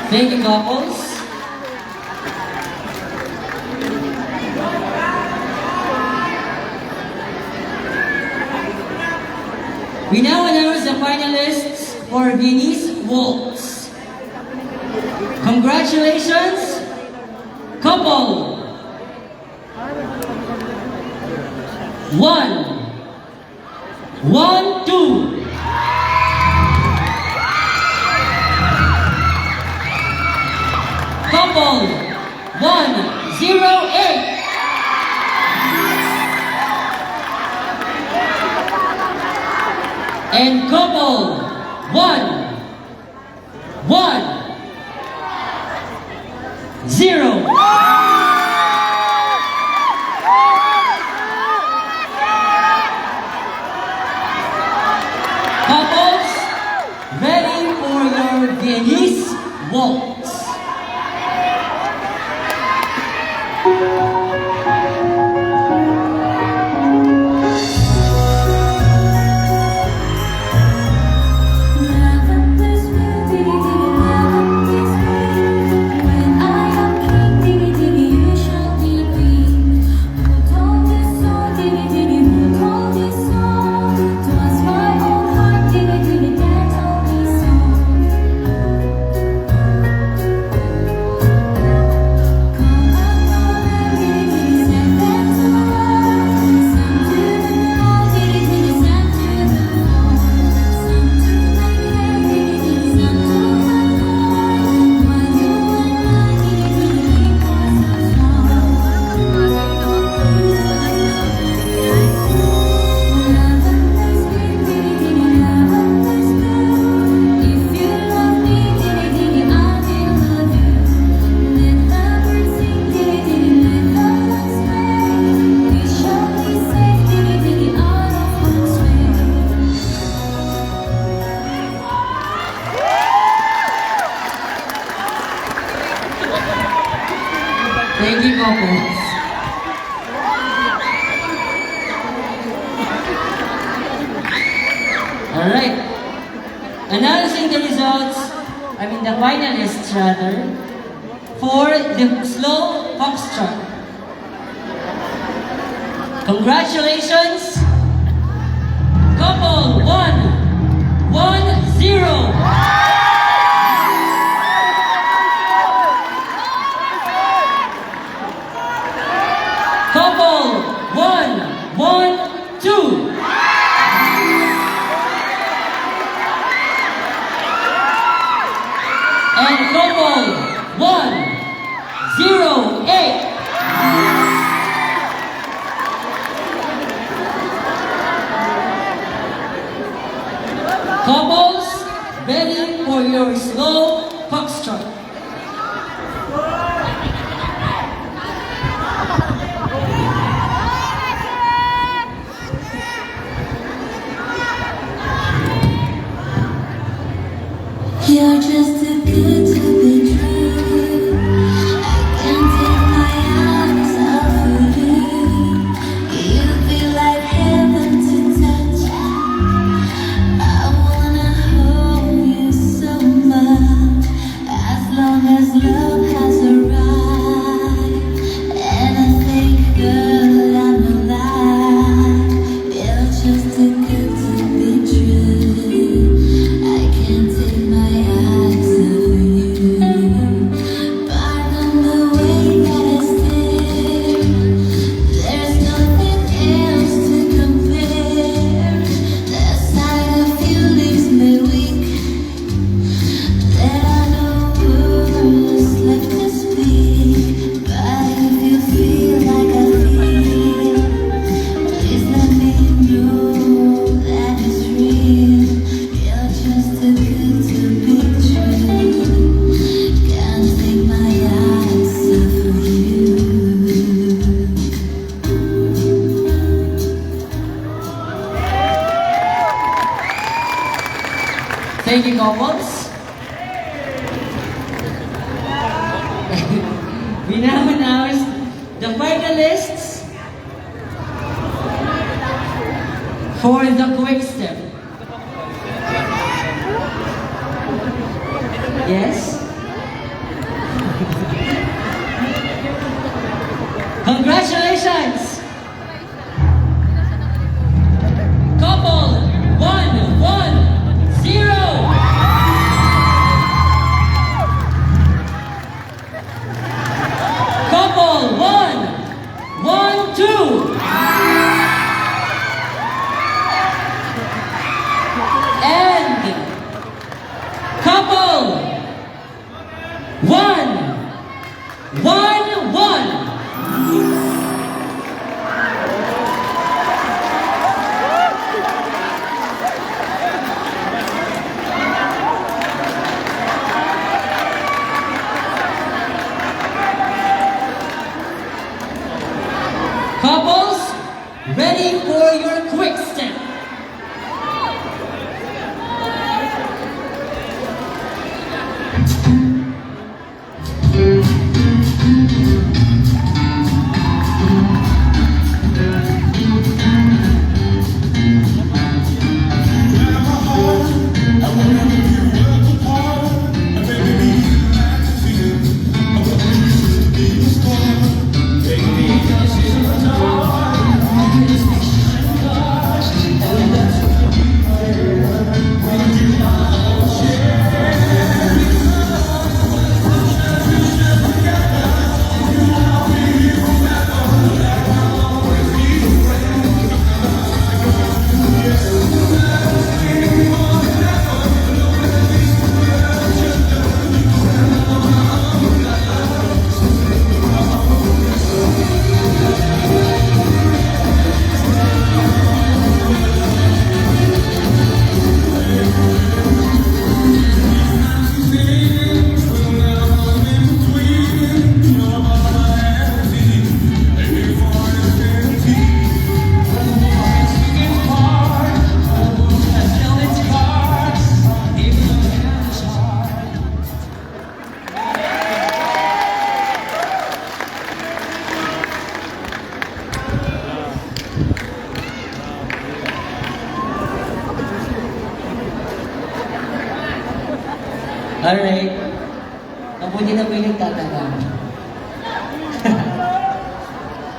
Thank you, couples. We now announce the finalists for Venice Waltz. Congratulations, couple. 1, 1, 2. Couple 108. And couple 110. Couples, ready for your Venice Waltz. Thank you, couples. Alright. Announcing the results, the finalists rather, for the slow foxtrot. Congratulations, couple 110. Couple 112. And couple 108. Couples, ready for your slow foxtrot. You're just too good to be true. I can't take my eyes off of you. You feel like heaven to touch. I wanna hold you so much. As long as love has arrived, and I think, girl, I'm alive. You're just too good to be true. I can't take my eyes off you. Pardon the way that I stare. There's nothing else to compare. The sight of you leaves me weak. There are no words left to speak. But if you feel like I feel, please let me know that it's real. You're just too good to be true. Can't take my eyes off of you. Thank you, couples. We now announce the finalists for the quick step. Yes? Alright. Mabuti na po yung nagtatanong.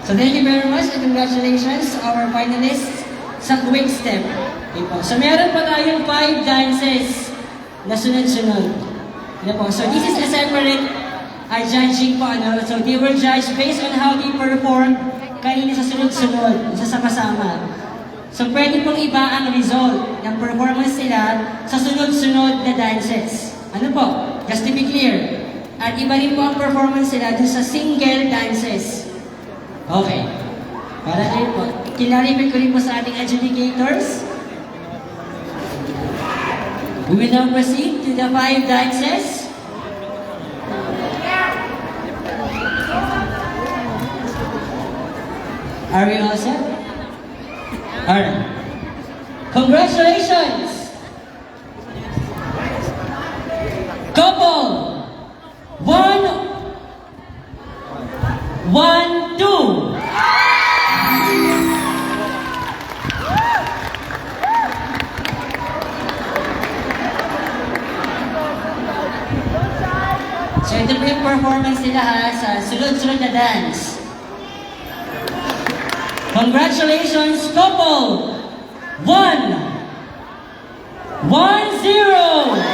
So thank you very much and congratulations to our finalists sa quick step. Okay po. So meron pa tayong 5 dances na sunod-sunod. Okay po. So this is a separate judging po. Ano? So they were judged based on how they performed kanina sa sunod-sunod, sa kasama. So pwede pong iba ang result ng performance nila sa sunod-sunod na dances. Ano po? Just to be clear. At iba rin po ang performance nila dun sa single dances. Okay. Para rin po. Kinaripin ko rin po sa ating adjudicators. We will now proceed to the 5 dances. Are we all set? Alright. Congratulations! Couple! 1, 1, 2. So ito po yung performance nila ha, sa sunod-sunod na dance. Congratulations, couple! 1, 1-0!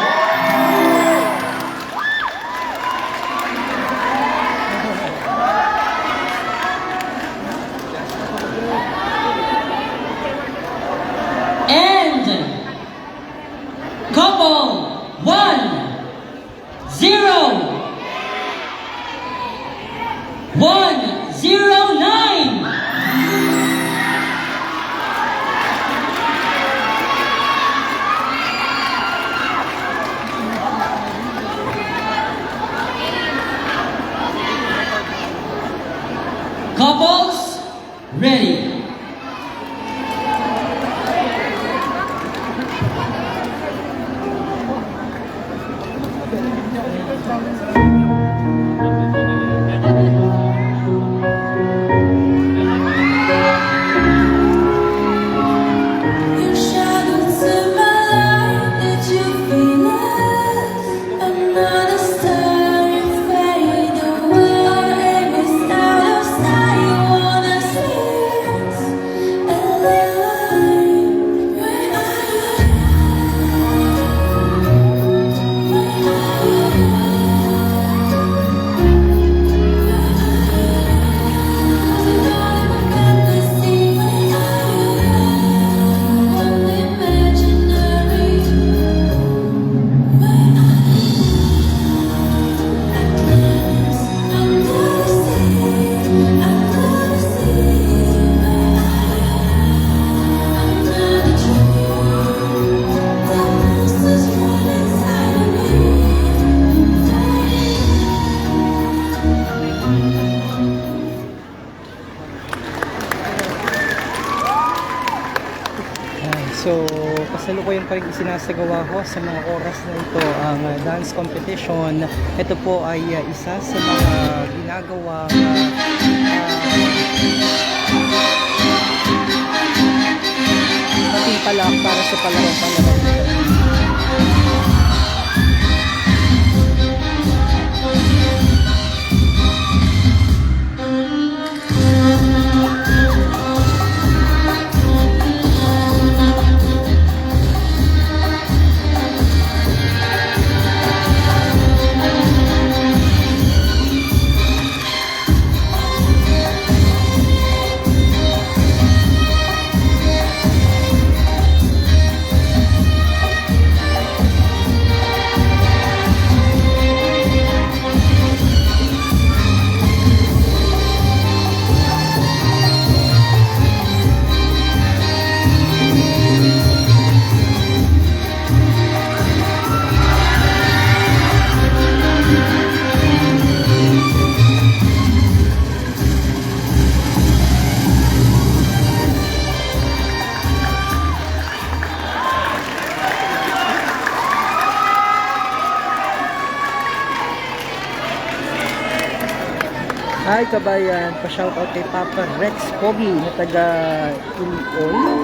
And couple 1-0. 1-0-9. Couples, ready. Your shadow to my light, did you feel it? Another star and fade away. Our aim is out of sight. You wanna see us alive? Where are you? So, kasalukuyan pa rin isinasagawa ko sa mga oras na ito ang dance competition. Ito po ay isa sa mga ginagawang patimpalak para sa palaro-palaro. Hi kabayan, pa-shoutout kay Papa Rex Pogi na taga Iloilo.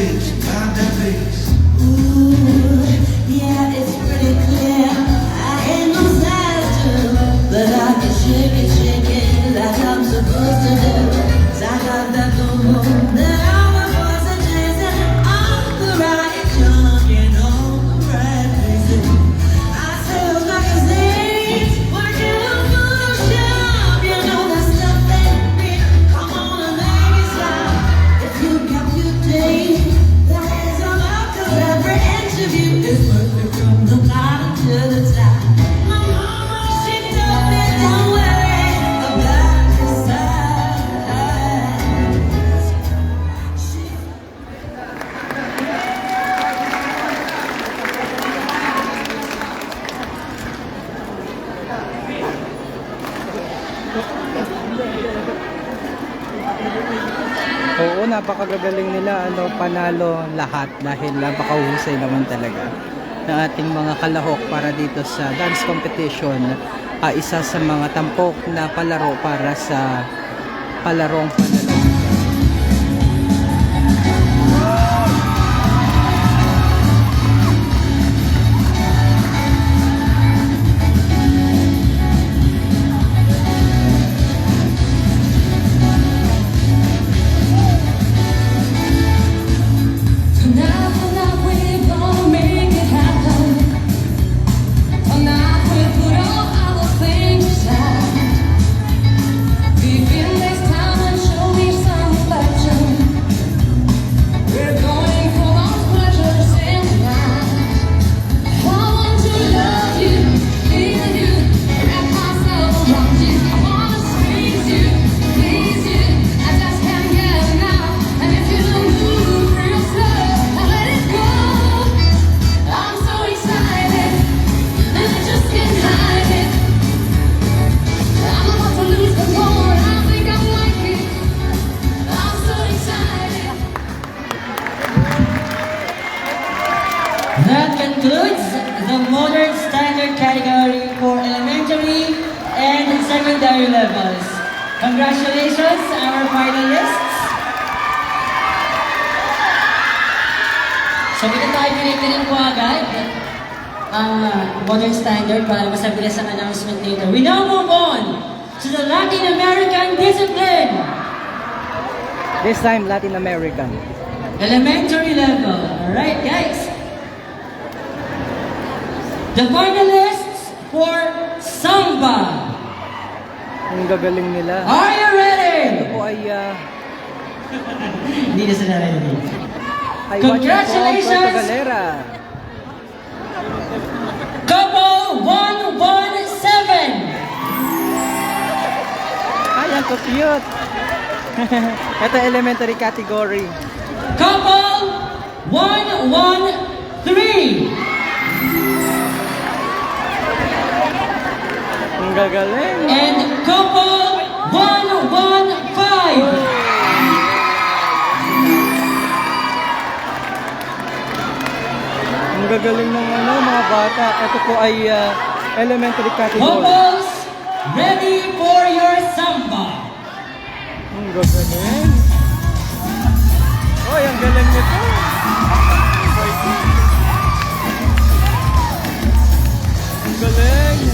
bitch, got that bass. Ooh, yeah, it's pretty clear. I ain't no savage, but I can shake it like I'm supposed to do. 'Cause I got that boom that I was once a chasing on the right junkie, on the right places. I sell magazines, working on Photoshop. You know that stuff ain't real. Come on and make it stop. If you computate, that is all up, 'cause every inch of you is worth it from the bottom to the top. My mama, she told me don't worry about the size. Oo, napakagagaling nila, ano, panalo lahat dahil napakahusay naman talaga ng ating mga kalahok para dito sa dance competition. Isa sa mga tampok na palaro para sa palarong panalo. Tonight we're gonna make it happen. Tonight we put all our things aside. Give in this time and show me some affection. We're going for those pleasures in the night. I want to love you, feel you, wrap myself around you. I wanna squeeze you, please you. I just can't get enough. And if you move real slow, I let it go. I'm so excited, and I just can't hide it. I'm about to lose control, and I think I like it. I'm so excited. That concludes the modern standard category for elementary and secondary levels. Congratulations, our finalists. So, hindi tayo pinipinin po agad ang modern standard para masabilis ang announcement later. We now move on to the Latin American discipline. This time, Latin American. Elementary level. Alright, guys. The finalists for Samba. Ang gagaling nila. Are you ready? Ito po ay Hindi na sila ready. ay watching from Congratulations! Puerto Galera. Couple 117. Ay, ang cute. Ito elementary category. Couple 113. Ang gagaling. And couple 115. Ang gagaling ng mga bata. Ito po ay elementary category. Couples, ready for your Samba. Ang gagaling. Oy, ang galing nito. Ang galing.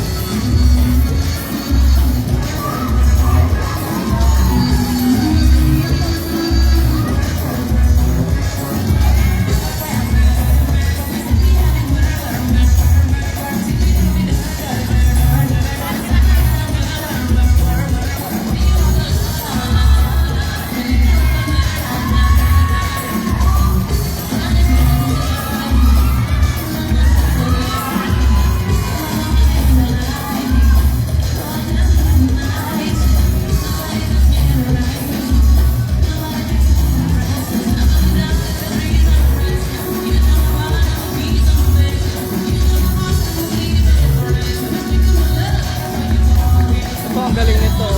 Ito, ang galing nito.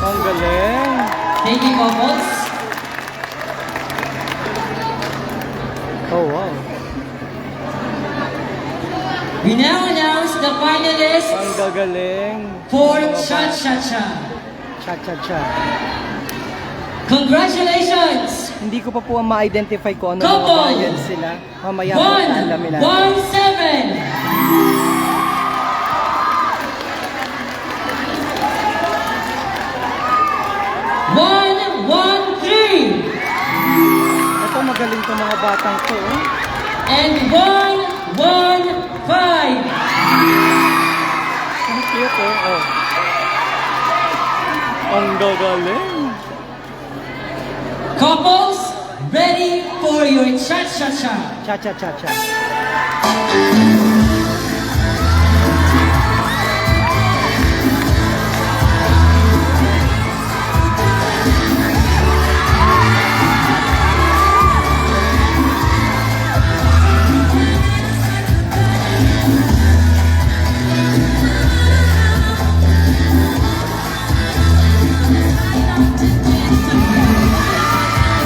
Ang galing. Thank you, couples. Oh, wow. We now announce finalists Ang gagaling. for Cha-Cha-Cha. Cha-cha-cha. Congratulations! Hindi ko pa po ma-identify kung ano mga Couple! bayan sila. Mamaya po alamin natin. 117. Ito magaling tong mga batang to. And 115. Ang cute oh. Ang gagaling. Couples, ready for your cha-cha-cha. Cha-cha-cha-cha.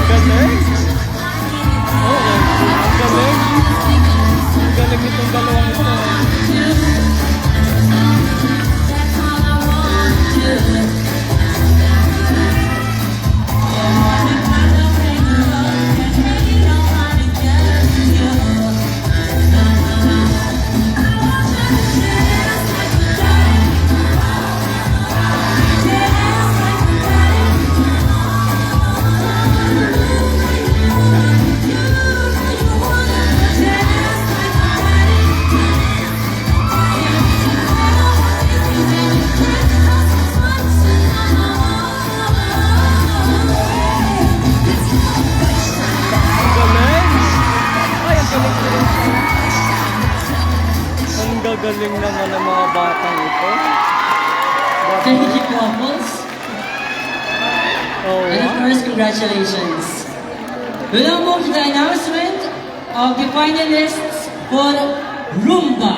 Galing. Oo. Ang galing. Ang galing nitong dalawang ito. Ang galing. Ay, ang galing. Ang gagaling naman ng mga batang ito. Thank you, couples. Oh, And of course, congratulations. We now move to the announcement of the finalists for Rumba.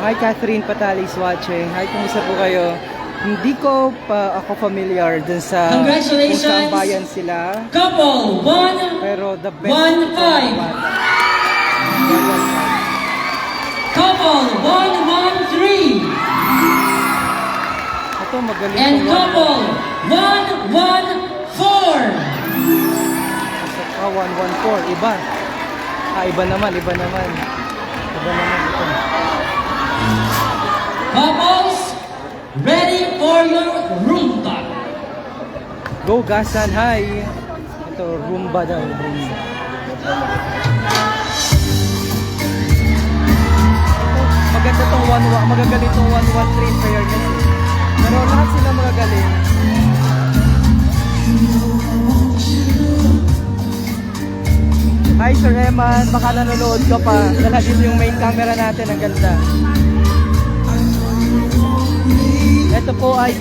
Hi Catherine Patalis watching. Hi, kumusta po kayo? Hindi ko pa ako familiar dun sa Congratulations. kung saan bayan sila. Couple, Pero the best 115. Couple, 113. Ito magaling And tong couple, 114. Saka 114. Iba. Iba naman. Iba naman ito. Couples, ready for your Rumba. Go Gasan, hi. Ito, Rumba daw. Rumba. Maganda tong magagaling tong 113 fairness. Pero lahat sila magagaling. Hi Sir Eman, baka nanonood ka pa. Dala dito yung main camera natin, ang ganda. Ito po ay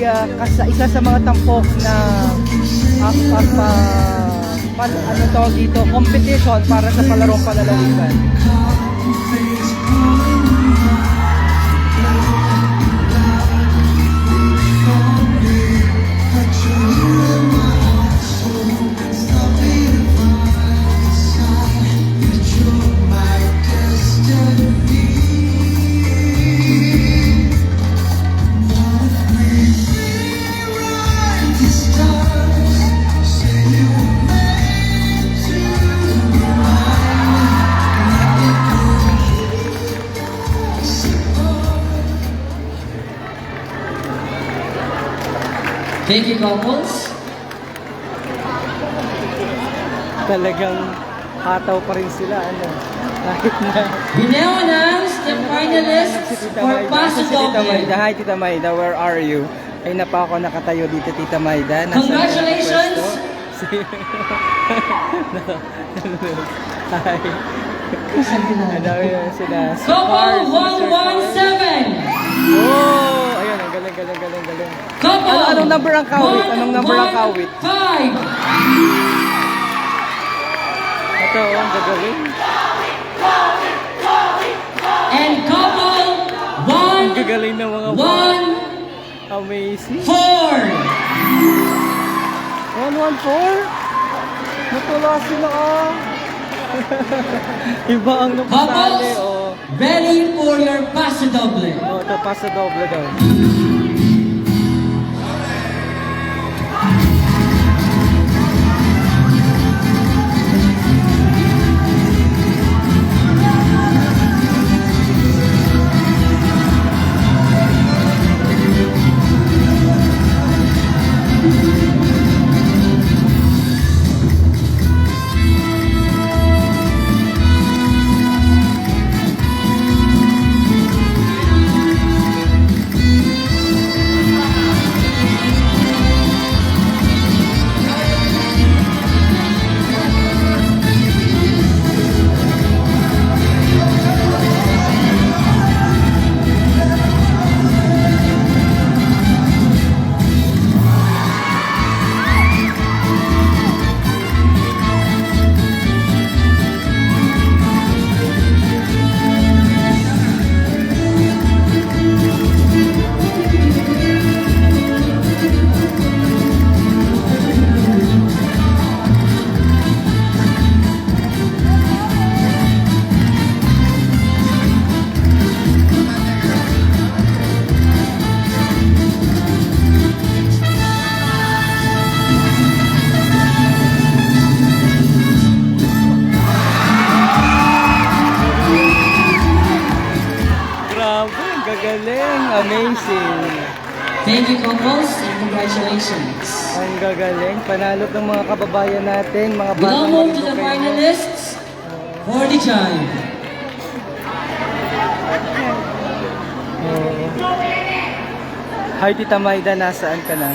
isa sa mga tampok na ano tawag dito, competition para sa palarong palalawigan. Thank you, couples. Talagang hataw pa rin sila, ano. Kahit na We now announce the finalists for Paso Si Tita Doble. Maida. Hi Tita Maida, where are you? Ay na pa ako nakatayo dito, Tita Maida. Nasaan ka Congratulations! nakapwesto? Hi. Ang dami na sila. Couple, Cars, Mr. Cars. 117. Oh, ayun, ang galing. Couple, Anong number ang kawit? Anong number ang kawit? 115. Ito, ang gagaling. And couple, Ang gagaling ng mga 114. Amazing. 114? Natula sila, oh. Iba ang napasali, Couples, oh. ready for your paso doble. Oh, ito, paso doble daw. Grabe, ang gagaling. Amazing. Thank you, couples, and congratulations. Ang gagaling. Panalo ng mga kababayan natin, mga We now batang move to the Marikina. finalists for the jive. Oo. Hi, Tita Maida, nasaan ka na?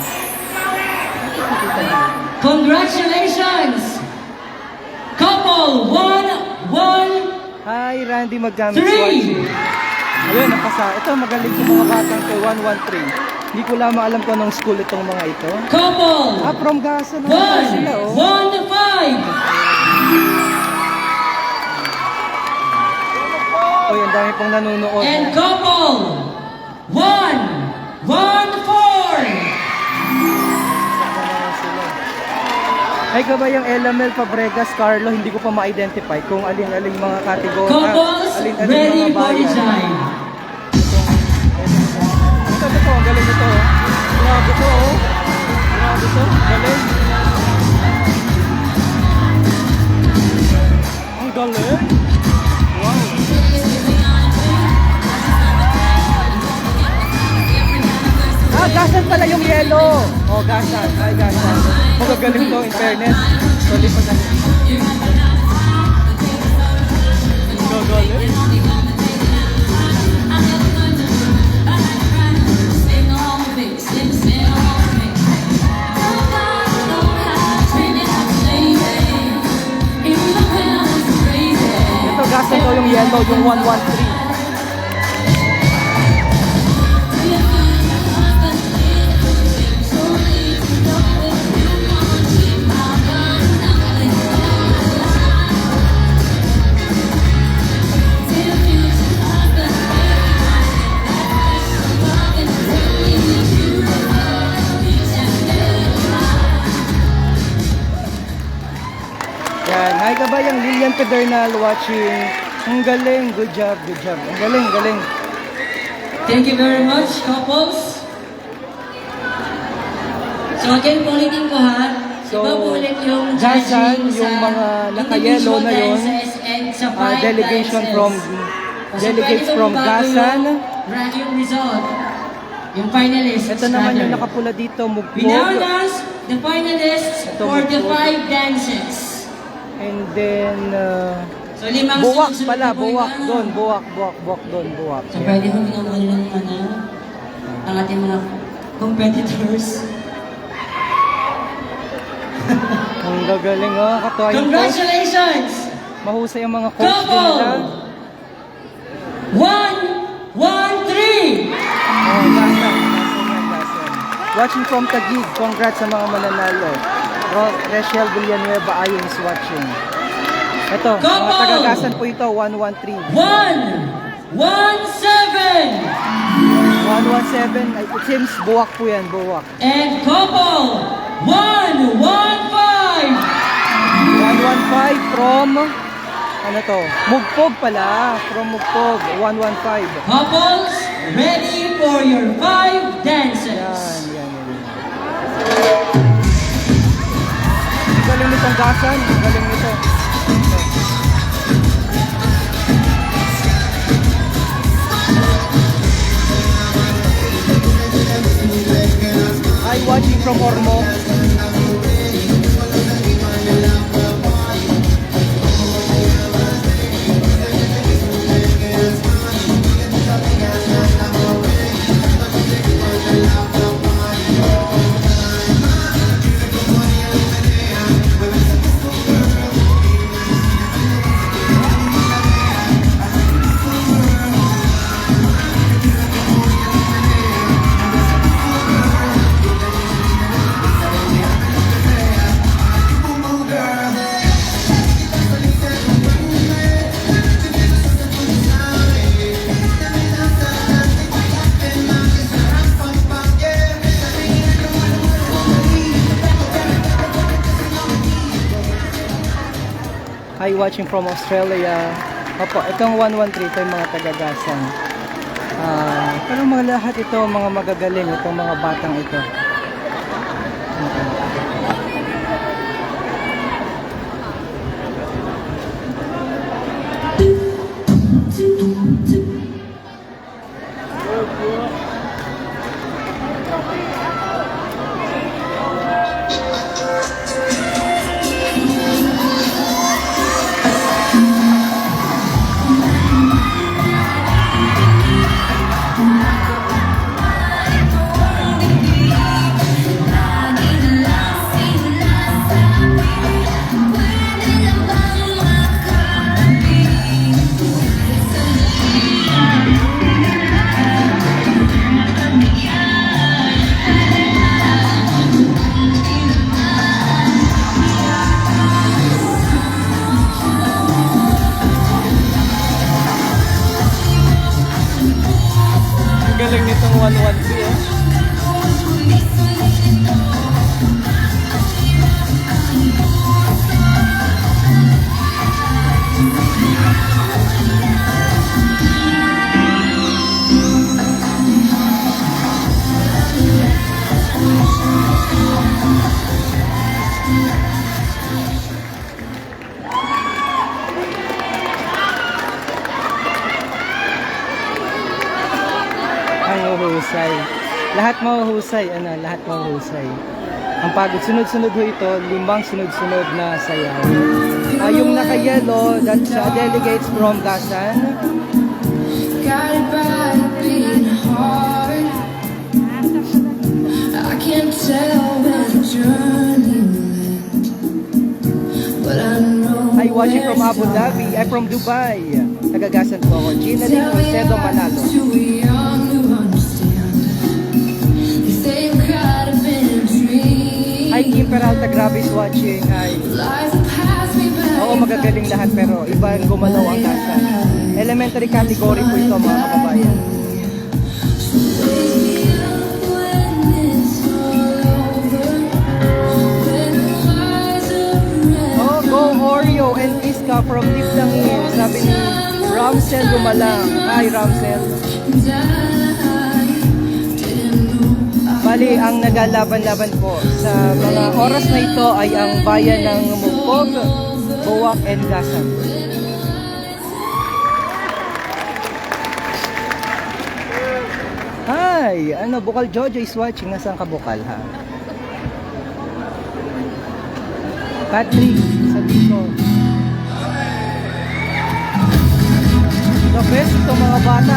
Congratulations! Couple 1-1-3! Hi, Randy Magdamit watching. Ayun, ito magaling yung mga batang to, 113. Hindi ko lamang alam kung anong school itong mga ito. Couple From Gaza naman sila, oh. 1-1-5! Oy, ang dami pong nanonood. And couple 1-1-4! Ay, kabayang Elamel Fabregas, Carlo, hindi ko pa ma-identify kung alin-alin mga kategorya. Couples alin-alin ready mga for the bayan. jive. Ito, ang galing ito. Oh. Grabe ito, oh. Grabe ito, galing. Ang galing. Wow. Gasan pala yung yellow. Oh, gasan. Ay, gasan. Magagaling to, in fairness. Sorry pa natin. Gagaling. Ito, gasan to yung yellow, yung 113. Yan, hi kabayang Lilian Pedernal watching. Ang galing, good job, good job. Ang galing, galing. Thank you very much, couples. So again, ulitin ko ha. So, Iba po ulit yung Gasan, judging yung sa mga naka-yellow na yun, individual dances and sa five delegation dances. from So, delegates pwede from bago Gasan. yung result. Yung finalists. Ito naman yung rather. nakapula dito, We now Mugbog. announce the finalists Ito, for the Mugbog. 5 dances. And then, So limang buwak susunod pala, na po yung buwak ano. doon, buwak doon, buwak. So pwede mo pinamahal ng ang ating mga competitors. Ang gagaling, oh. Katuwa yung coach. Congratulations! Mahusay ang mga coach din Couple! nila. 1-1-3! Oh, Gasan. Watching from Taguig, congrats sa mga mananalo. Rachel Villanueva Ayun is watching. Ito, mga Couple! taga-Gasan po ito, 113. 1-1-7! 117, it seems buwak po yan, buwak. And couple 1-1-5! 115 from Ano to? Mugpog pala. From Mugpog. 115. Couples, ready for your 5 dances. Yan. Ang galing nitong gasan. Ang galing nito. Hi, watching from Ormoc. Hi, watching from Australia. Opo, itong 113, ito yung mga tagagasan. Pero mga lahat ito, mga magagaling, itong mga batang ito. Galing nitong 113 eh. Ang mahuhusay. Lahat mahuhusay. Lahat mahuhusay. Ang pagod. Sunod-sunod ho ito. 5 sunod-sunod na sayaw. Yung naka-yellow, that's delegates from Gasan. Guided by a beating heart. I can't tell where the journey will end, but I know. Hi, watching from Abu Dhabi. I'm from Dubai. Nagagasan po ako. Gina Lee Concedo Manalo. Too young to understand. They say you gotta be a dream. Hi, Kim Peralta. Grabe is watching. Hi. Life will pass me by. Oo, magagaling lahat pero iba ang gumalaw ang Gasan. Elementary category po ito mga kababayan. Wake me up when it's all over. When the eyes are red. Oh, go Oreo and Iska from Deep Langin. Sabi ni Ramsel Gumalang. Hi, Ramsel. And I didn't know. Bali, ang nagalaban-laban po sa mga oras na ito ay ang bayan ng Mugpog, Boak, and Gasan. Hi! Bukal Jojo is watching. Nasaan ka, Bukal, ha? Patrick, sabi ko. The best itong mga bata,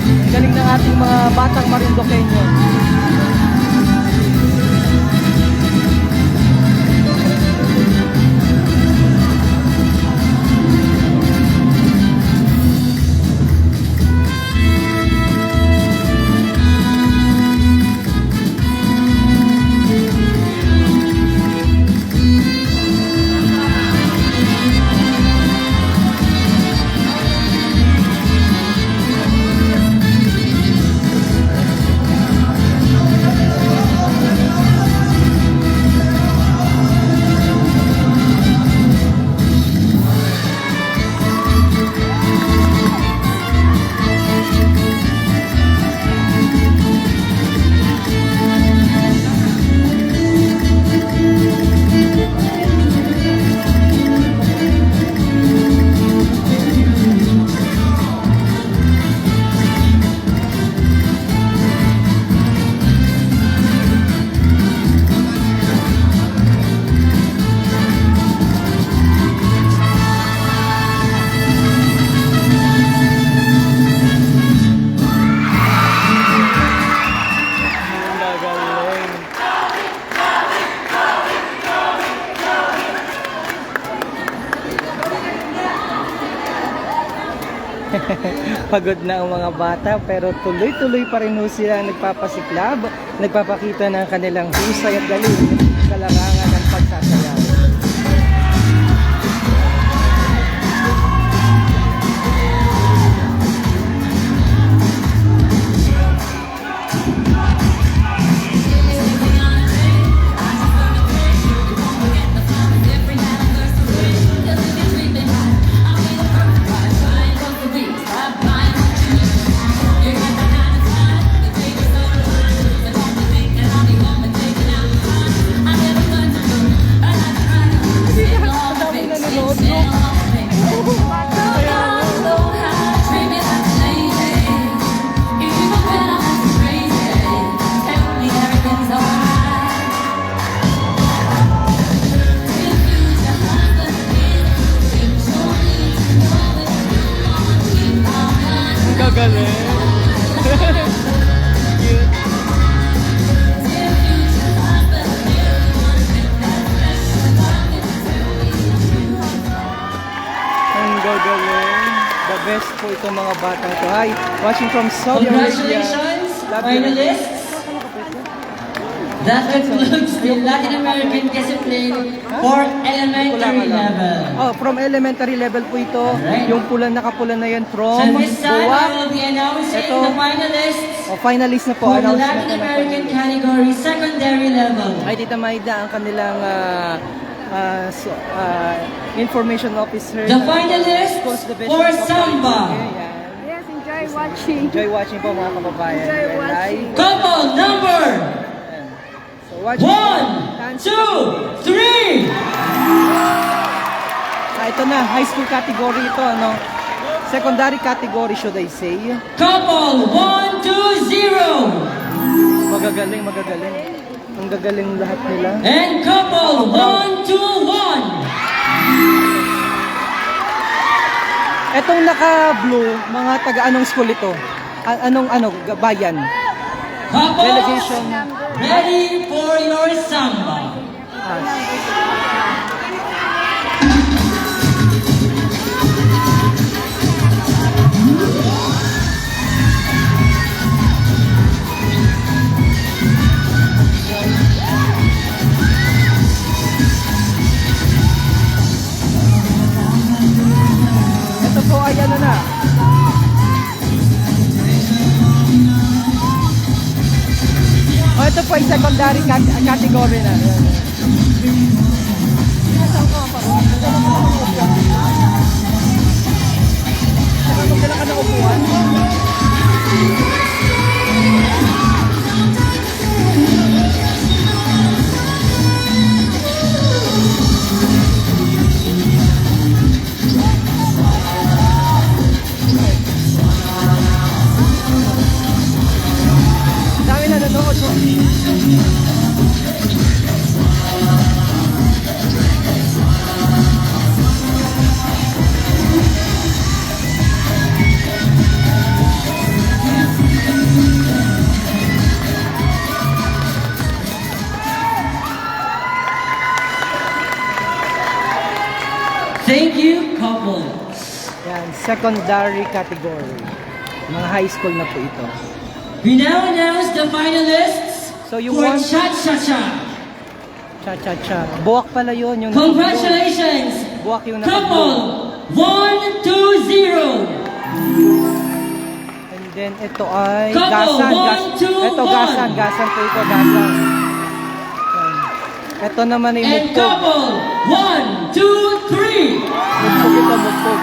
Ang galing ng ating mga batang Marindoqueño. Pagod na ang mga bata pero tuloy-tuloy pa rin ho sila nagpapasiklab, nagpapakita ng kanilang husay at galing sa larangan ng pagsasayaw. Gagaling. Ang gagaling. The best po itong mga bata ito. Hi, watching from Saudi Arabia. Congratulations, Love you. finalists! That concludes the Latin American discipline for elementary level. Oh, from elementary level po ito. Alright. Yung pula, nakapula na yan from So this time, I Buwak. will be announcing Ito. the finalists Oh, finalist na po. for the Announcement Latin na ng American finalist. category secondary level. Ay, Tita Maida, ang kanilang information officer. The finalists Of course, the best for of Samba. Ayan. Yes, enjoy watching. Enjoy watching po mga kababayan. Enjoy Ayan, watching. live. Couple number So, watching. 1, 2, 3. Ito na, high school category ito, ano? Secondary category, should I say. Couple 1, 2, 0. Magagaling, magagaling. Ang gagaling lahat nila. And couple 1, 2, 1. Etong naka-blue, mga taga-anong school ito? Anong bayan? Couples, Delegation. ready for your samba. Ito po ay ano na. Oh, ito po ay secondary category na. Ayan. Magdala ka ng upuan. Dami na nanonood po. Thank you, couples. Yan, secondary category. Mga high school na po ito. We now announce the finalists So you for want- Cha-Cha-Cha. Cha-cha-cha. Buwak pala yun. Yung Congratulations, Buwak yung couple 1, 2, 0. And then ito ay Couple, gasan. 1, 2, Ito 1. gasan. Gasan po ito. Gasan. Yan. Ito naman ay And mugpog. couple 1, 2, 3. Mugpog ito. Mugpog.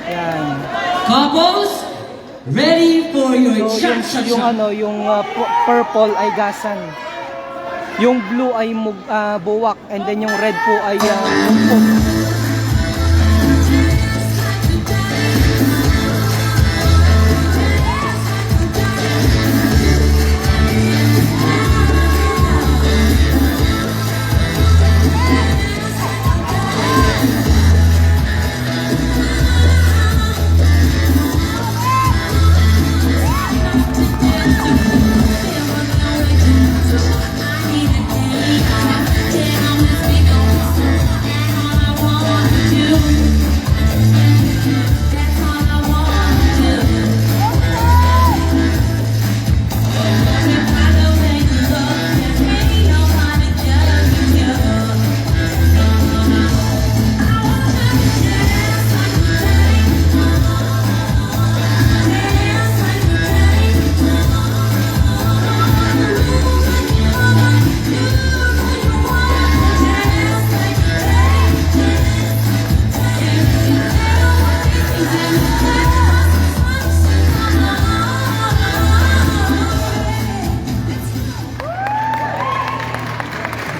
Yan. Couples, ready for your So, Cha-Cha-Cha. yung purple ay gasan. Yung blue ay buwak. And then yung red po ay mugpog.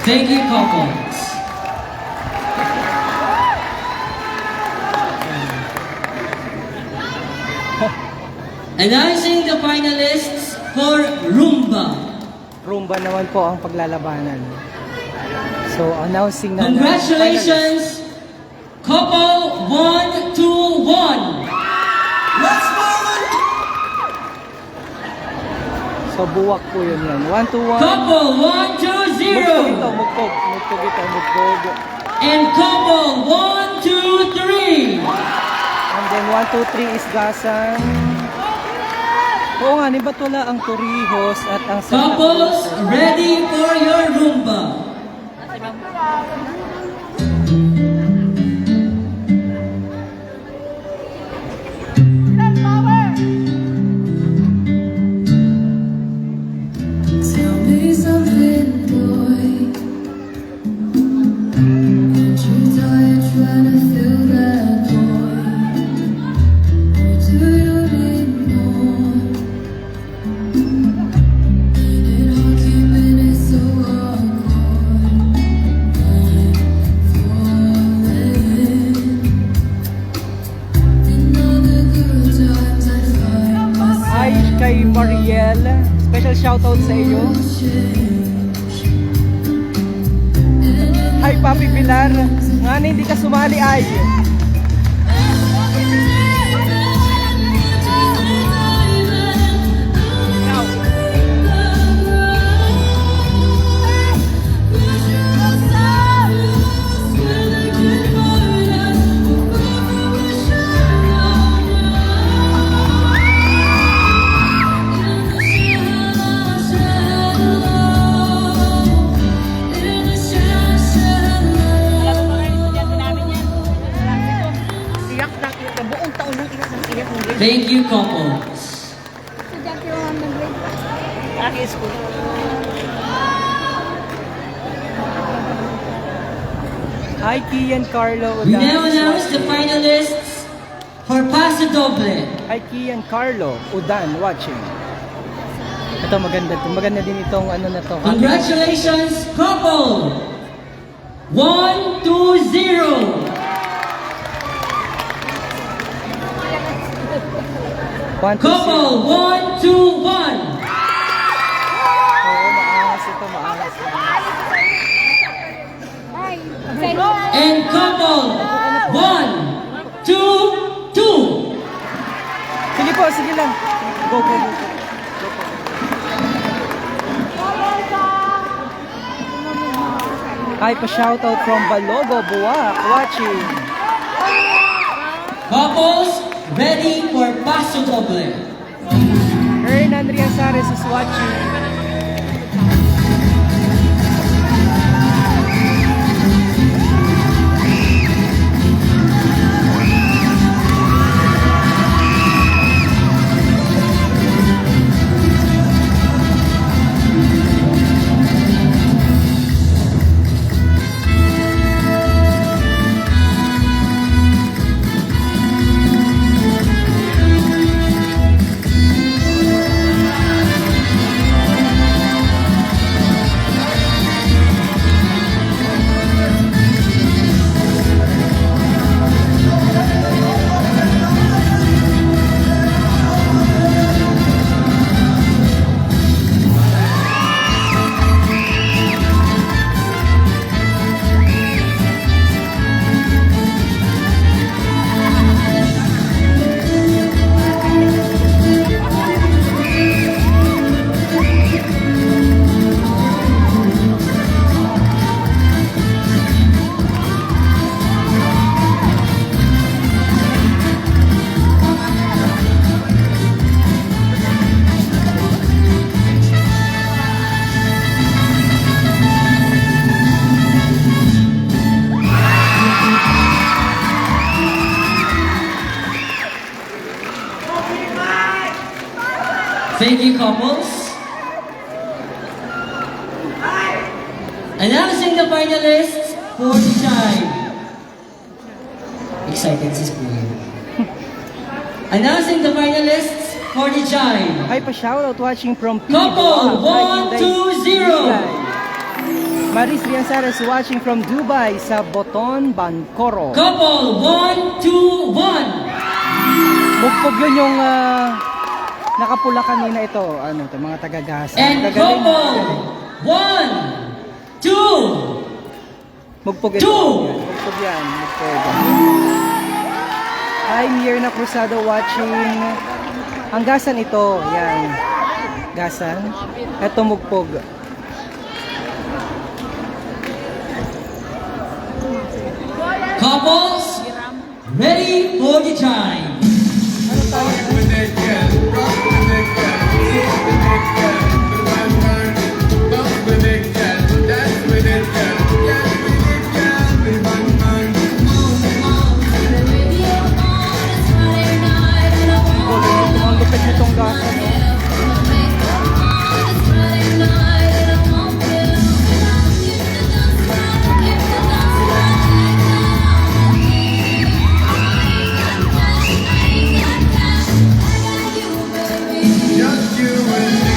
Thank you, couples. Announcing the finalists for Rumba. Rumba naman po ang paglalabanan. So, announcing na Congratulations, couple 1-2-1. Let's move! So, buwak po yun yan. 1 to 1. Couple Mugpog ito, 1-2-0. mugpog. Mugpog ito, mugpog. And couple 1-2-3. And then 1, 2, 3 is gasan. Oo nga, ni ba't wala ang Torrijos at ang Santa Couples, Cruz? ready for your Rumba. Tell me something, boy. Aren't you tired trying to fill that void? Or do you need more? Ain't it hard keeping it so awkward? I'm falling. In all the good times I find myself. Hi kay Mariel. Special shoutout sa iyo. Hi Papi Pilar. Nga na hindi ka sumali ay. Thank you, couples. Hi Kian Carlo. We now announce the finalists for Paso Doble. Hi Kian Carlo Udan watching. Ito maganda to. Maganda din itong ano na to. Congratulations, couple 1-2-0. 1, 2, 0. Couple 1-2-1. Oo, maangas ito, maangas. And couple 1-2-2. Sige po, sige lang. Go, go, go. Hi, pa-shoutout from Balogo, Buwak, watching. Couples, ready for Paso Doble. Hernan Riazares is watching. Thank you, couples. Announcing the finalists for the time. Excited sis po yun. Announcing the finalists for the time. Hi, pa-shoutout watching from Couple 1-2-0. Maris Rianzares watching from Dubai sa Boton, Bancoro. Couple, 1, 2, 1. Mugpog yun yung nakapula kanina ito. Ano to, mga taga-gasa. And Gagaling. couple, 1, 2. Mugpog ito. Two. Yan. Mugpog yan. Mugpog. Hi, Mirna Cruzado watching. Ang gasan ito. Yan. Gasan. Ito mugpog. Couples, ready for the time. Ang lupit nitong gasan. Just you and me.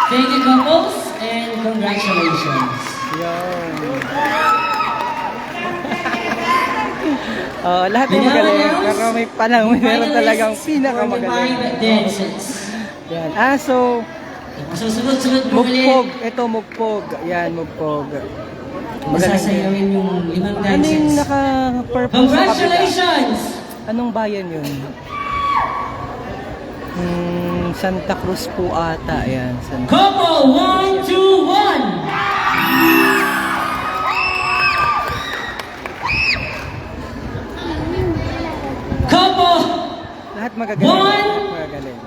Thank you, couples, and congratulations. Yan. Lahat We yung now magaling. announce Pero may panahon, meron talagang finalists pinakamagaling. for the 5 dances. Yan. So, Susunod-sunod po mugpog. ulit. Ito, mugpog. Yan, mugpog. Masasayawin yung 5 Ano yung dances. naka-purple sa kabila? Congratulations! Anong bayan yun? Santa Cruz po ata. Yan. Couple, 1, 2, 1. Couple, Lahat magagaling. One. Magagaling.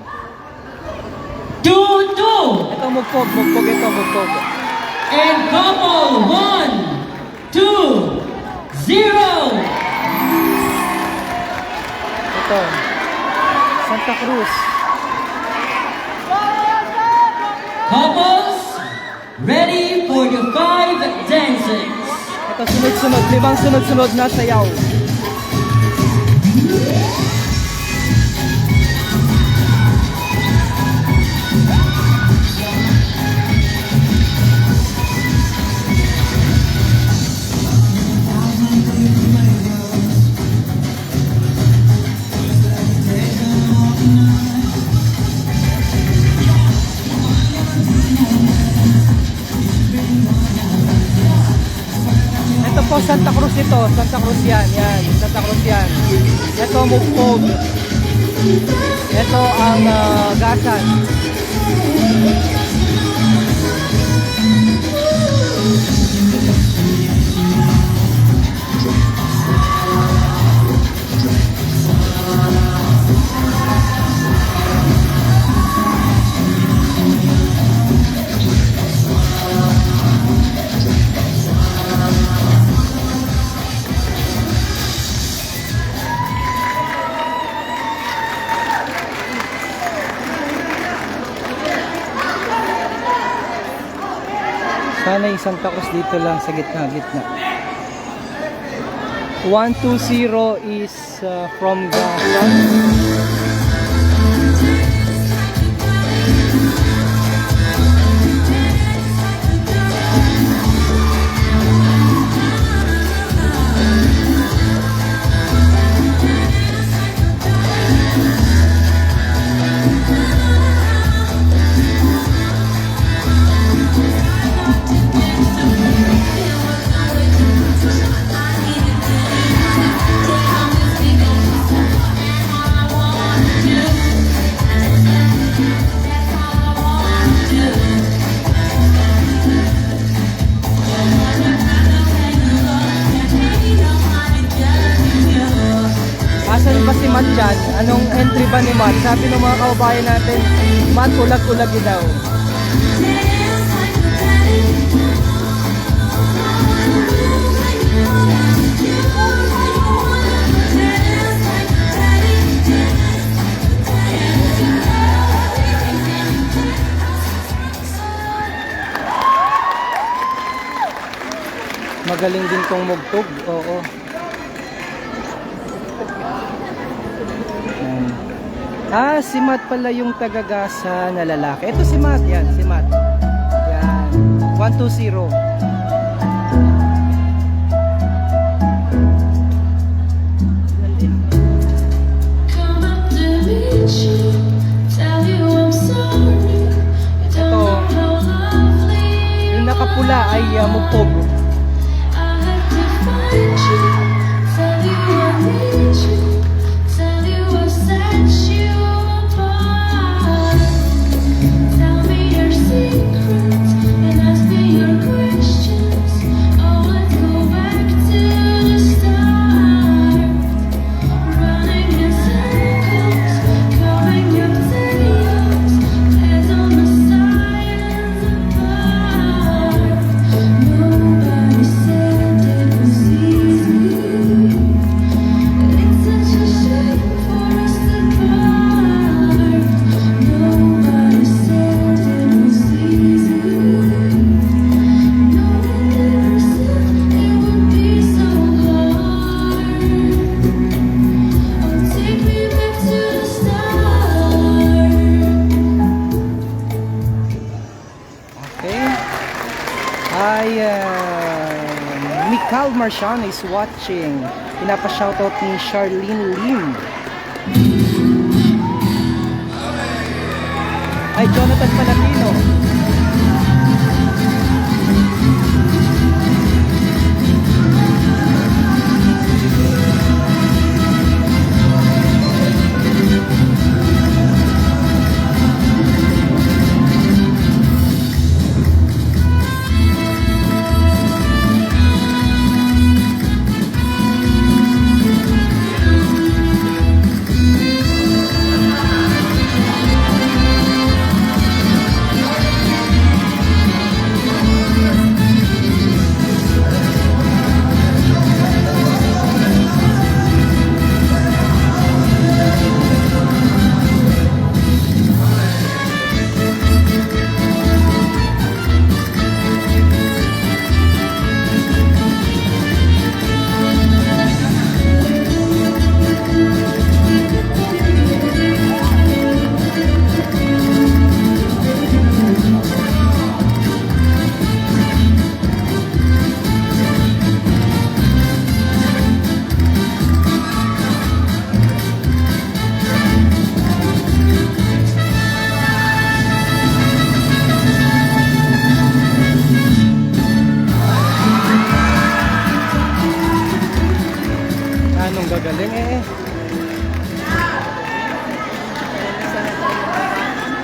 2, 2. Ito, mugpog. Mugpog ito, mugpog. And couple, 1, 2, 0. Ito. Santa Cruz. Couples, ready for the 5 dances. Ito, sunod-sunod. 5 sunod-sunod na sayaw. Ito po, Santa Cruz ito. Santa Cruz yan. Yan. Santa Cruz yan. Ito, mugpog. Ito ang gasan. Sana yung Santa Cruz dito lang sa gitna-gitna. 120 is from Gasan. Asan ba si Matt dyan? Anong entry ba ni Matt? Sabi ng mga kaubayan natin, Matt, ulag-ulag daw. Magaling din tong mugtog. Oo. Yan. Si Matt pala yung tagagasa na lalaki. Ito si Matt, yan, si Matt. Yan. 120. Come up to meet you, tell you I'm sorry. You don't know how lovely Yung nakapula ay mugtog. I had to find you, tell you I need you, tell you I set you apart. Tell me your secrets and ask me your questions. Oh, let's go back to the start. Running in circles, counting your days, as on the silence apart. Nobody said it was easy. It's such a shame for us to part. Nobody said it was easy. No one ever said it would be so hard. Oh, take me back to the start. Okay. Mikal Marciano is watching. Pinapa-shoutout ni Charlene Lim. Ay, Jonathan Palapino. Anong gagaling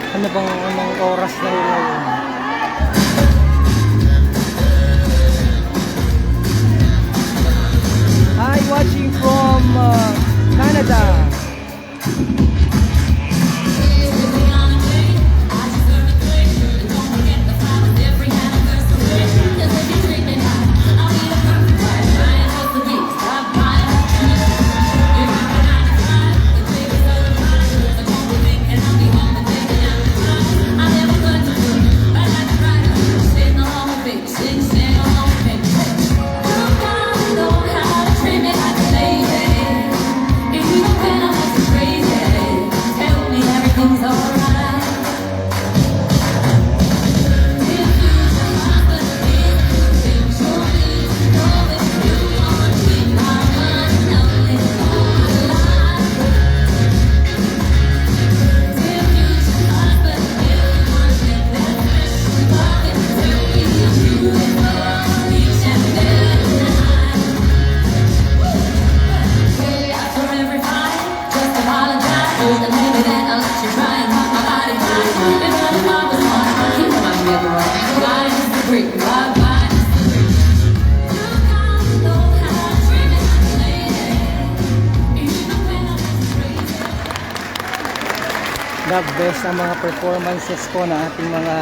Ano bang anong oras na yun ngayon? Hi, watching from Canada. God bless ang mga performances ko na ating mga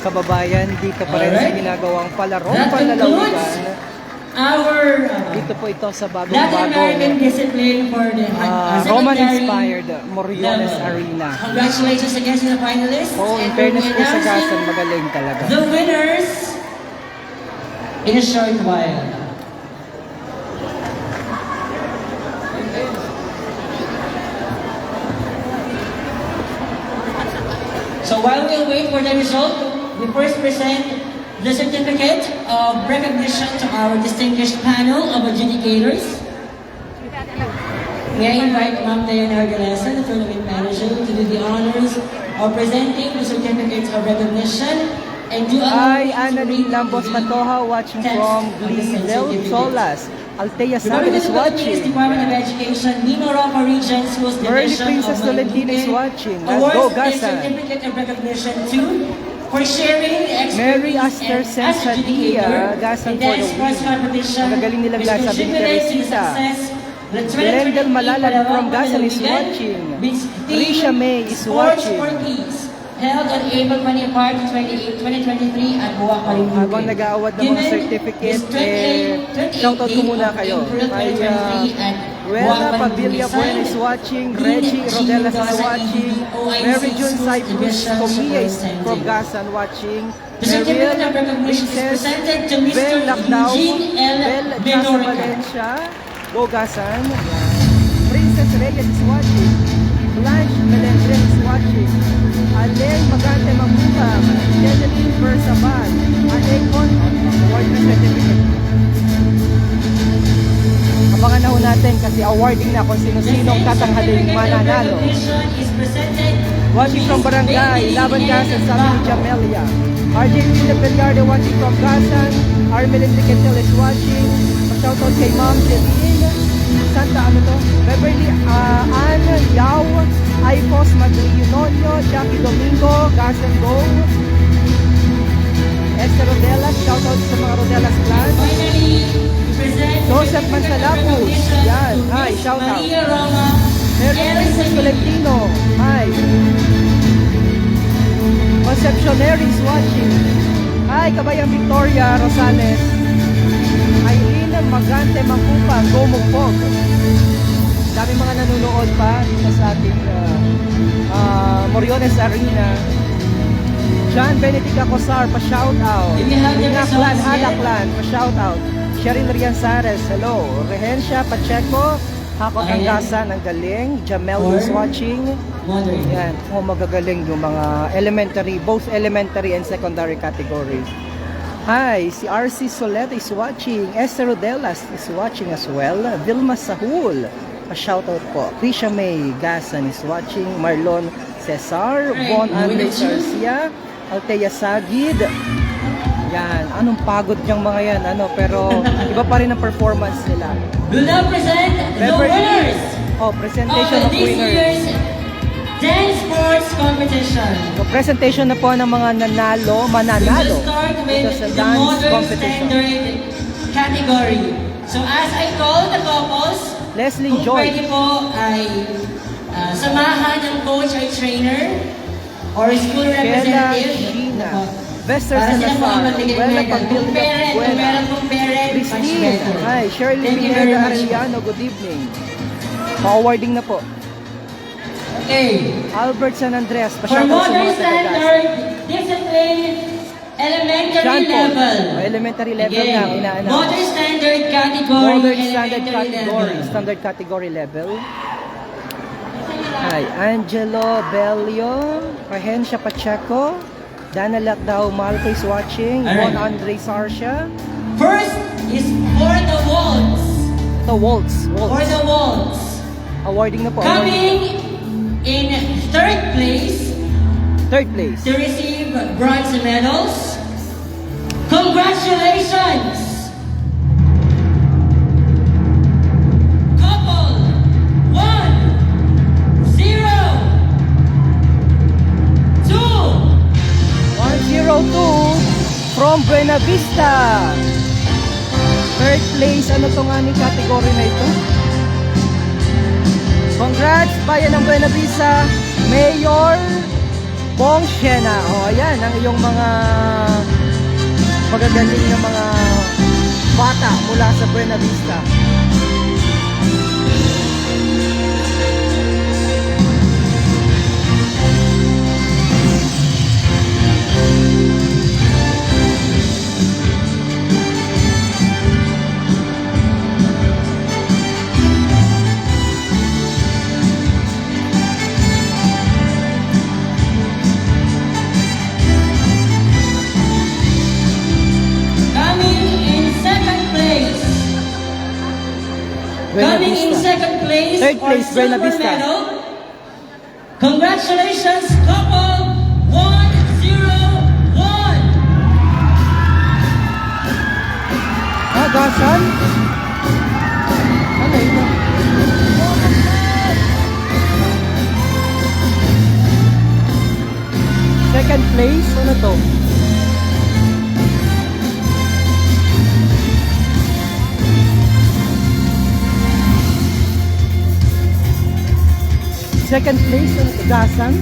kababayan dito pa rin sa Alright. ginagawang palarong That panlalawigan. concludes our Dito po ito sa Latin bagong-bagong American discipline for the Roman-inspired Moriones level. Arena. Congratulations again to the finalists. Oo, in And fairness we'll po sa announce Gasan, magaling talaga. the winners in a short while. So while we wait for the result, we first present the certificate of recognition to our distinguished panel of adjudicators. May I invite Ma'am Diana Argalesa, the tournament manager, to do the honors of presenting the certificates of recognition and do allow me Hi, to Annalyn read Lambos the Pantoja watching text from of the said Glendale, certificate. Solas. Altea Regarding Sabin the is Philippines watching. Department of Education, Minoropa Region Schools Merly Division Princess of Tolentino is Maynilid watching. Let's awards go, the Gasan. certificate of recognition to for sharing the expertise Mary Aster and as Sensadia, adjudicator Gasan in for dance the sports win. competition Magagaling nilang which Gasan, sabi ni contributed to the Teresita. success of the Glendale 2023 Malalag from Palawan Gasan is Palawigan watching. Beach Risha Team May is Sports watching. for Peace held on April 24, 2023 at Buwak, Marinduque. Habang nag-aawad ng mga Given certificate, this 28 shoutout ko muna of kayo. April Kay 2023 at Wela Buwak, Pavilla Marinduque. Buen is watching. Dean Reggie Gino Rodelas is Gasan, watching. OIC Mary June Schools Cyprus Division Comia is Superintendent. from Gasan watching. The certificate of recognition is Princess presented to Mr. Bel Lacdao, Eugene L. Bel Jasa Benorica. Valencia, Go Gasan. Yan. Princess Reyes is watching. Blanche Melendres is watching. Alen Magante Mamuha, Genevieve Bersaban, Aekon, award na certificate. Abangan na ho natin kasi awarding na kung sino-sinong tatanghaling mananalo. Watching from Barangay, Laban Gasan, sabi ni Jamelia. RJ Philip Belgarde watching from Gasan. Armelin Tiquetel is watching. Shoutout kay Ma'am Jeline. Santa ano to? Beverly Ann Yao. Ipos Madriononio. Jackie Domingo. Gasan Go. Esther Rodelas. Shoutout sa mga Rodelas clan. Finally, we present Joseph Mansalapus. Yan. Hi, shoutout. Maria Roma. Mary Princess Tolentino. Hi. Concepcionary is watching. Hi, kabayang Victoria Rosales. Aileen Magante Mangkupa, Gomugpog. Dami mga nanonood pa dito sa ating Moriones Arena. John Benedict Acosar, pa-shoutout. Do we have the Lina results Clan, yet? Hada Clan, pa-shoutout. Cheryl Rianzares, hello. Rehencia Pacheco, Hakot Ayan. Anggasan, ang galing. Jamel is Or- watching. Modern. Yan, magagaling yung mga elementary, both elementary and secondary categories. Hi, si RC Solet is watching. Esther Rodelas is watching as well. Vilma Sahul, pa-shoutout po. Krisha May Gasan is watching. Marlon Cesar, Von Andres Garcia, Altea Sagid. Yan, anong pagod niyang mga yan, pero iba pa rin ang performance nila. We'll now present the Beverly. winners Oh, of presentation of this winners. year's dance sports competition. So, presentation na po ng mga mananalo We will start dito with sa the dance modern competition. standard category. So as I call the couples, Leslie kung Joy. pwede po ay samahan ng coach or trainer or school Kela representative. Gina, Ako. Vester Para sila po ang Salazar, matigil Wela medal. Kung Pagbilya parent, kung Buena, meron pong parent, much Christine, better. hi, Shirley Thank you very Pineda much. Arellano, good evening. Pa-awarding na po. Okay. Albert San Andreas, For pa-shoutout sa modern mga taga-gas. standard, discipline, elementary John Paul, level. Elementary level Again, na, inaanap. modern standard category, Modern standard elementary category, level. standard category level. Hi, Angelo Belio, Rehencia Pacheco, Dana Lacdao Malco is watching, Alright. Juan Andre Sarsha, First is for the waltz. ito Waltz, For Waltz. the waltz. Awarding na po. Coming in third place Third place. to receive bronze medals. Congratulations! Couple 1-0 2 102 from Buena Vista. Third place, ano to nga ni category na ito? Congrats, bayan ng Buena Vista, Mayor Bong Siena. O, ayan, ang iyong mga magagaling na mga bata mula sa Buena Vista. in Vista. second place, Third for place, Buena silver Vista. medal, congratulations, couple 101. Gasan? Ano ito? Second place? Ano to? Second place? Ano to? Gasan?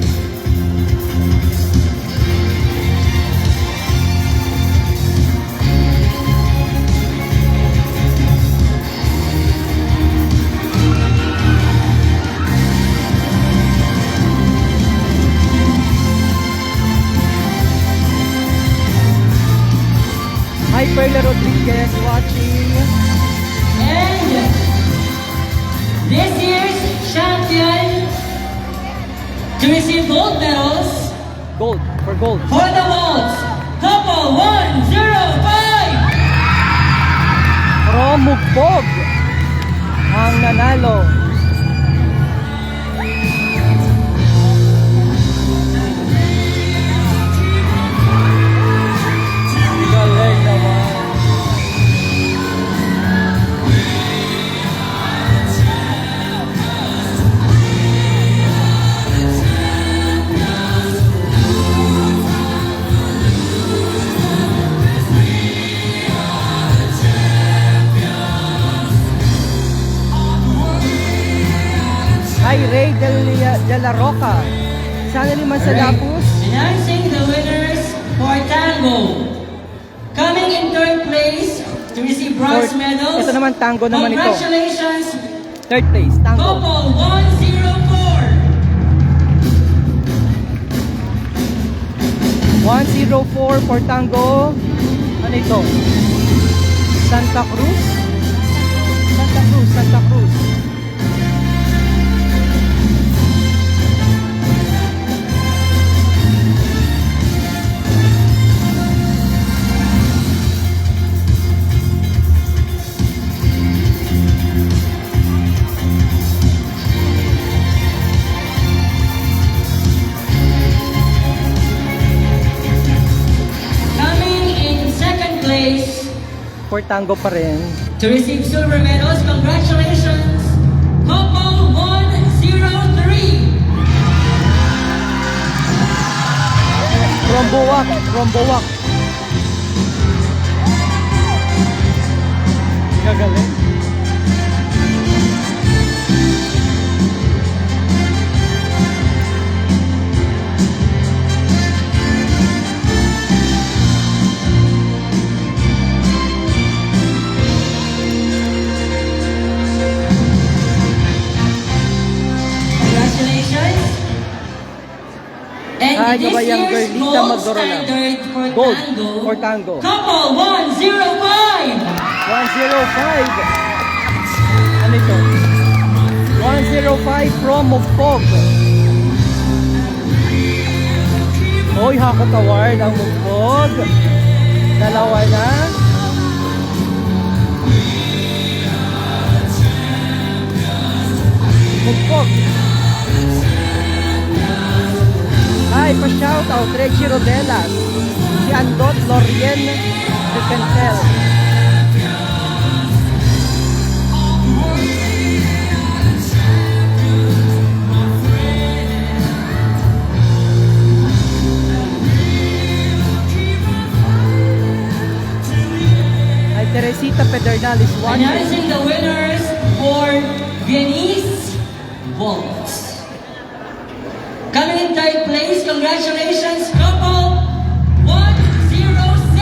Hi, Perla Rodriguez watching. And this year's champion to receive gold medals Gold, for gold. for the vault, couple 105. Romugbog ang nanalo. Galing naman. Hi, Ray de la Roca. Sana naman sa Alright. Lapus. Announcing the winners for Tango. Coming in third place to receive bronze Fourth. medals. Ito naman, Tango naman ito. Congratulations, Third place, Tango. couple 104. 104 for Tango. Ano ito? Santa Cruz? Santa Cruz, Santa Cruz. Coming in second place For Tango pa rin. to receive silver medals. Congratulations, couple 103. Romboak, Romboak. Gagaling. Congratulations. And Hi, this kabayang year's Gerlita gold Magdorola. standard for Gold Tango, for Tango. couple 105. 105. Ano ito? 105 from Mugpog. Hoy, Hakot Award ang Mugpog. Dalawa na. Mugpog. Hi, pa-shoutout, Reggie Rodelas. Si Andot Lorien de Pentel. Hi, Teresita Pedernal is watching. Announcing the winners for Viennese Vault. Coming in third place, congratulations, couple 106.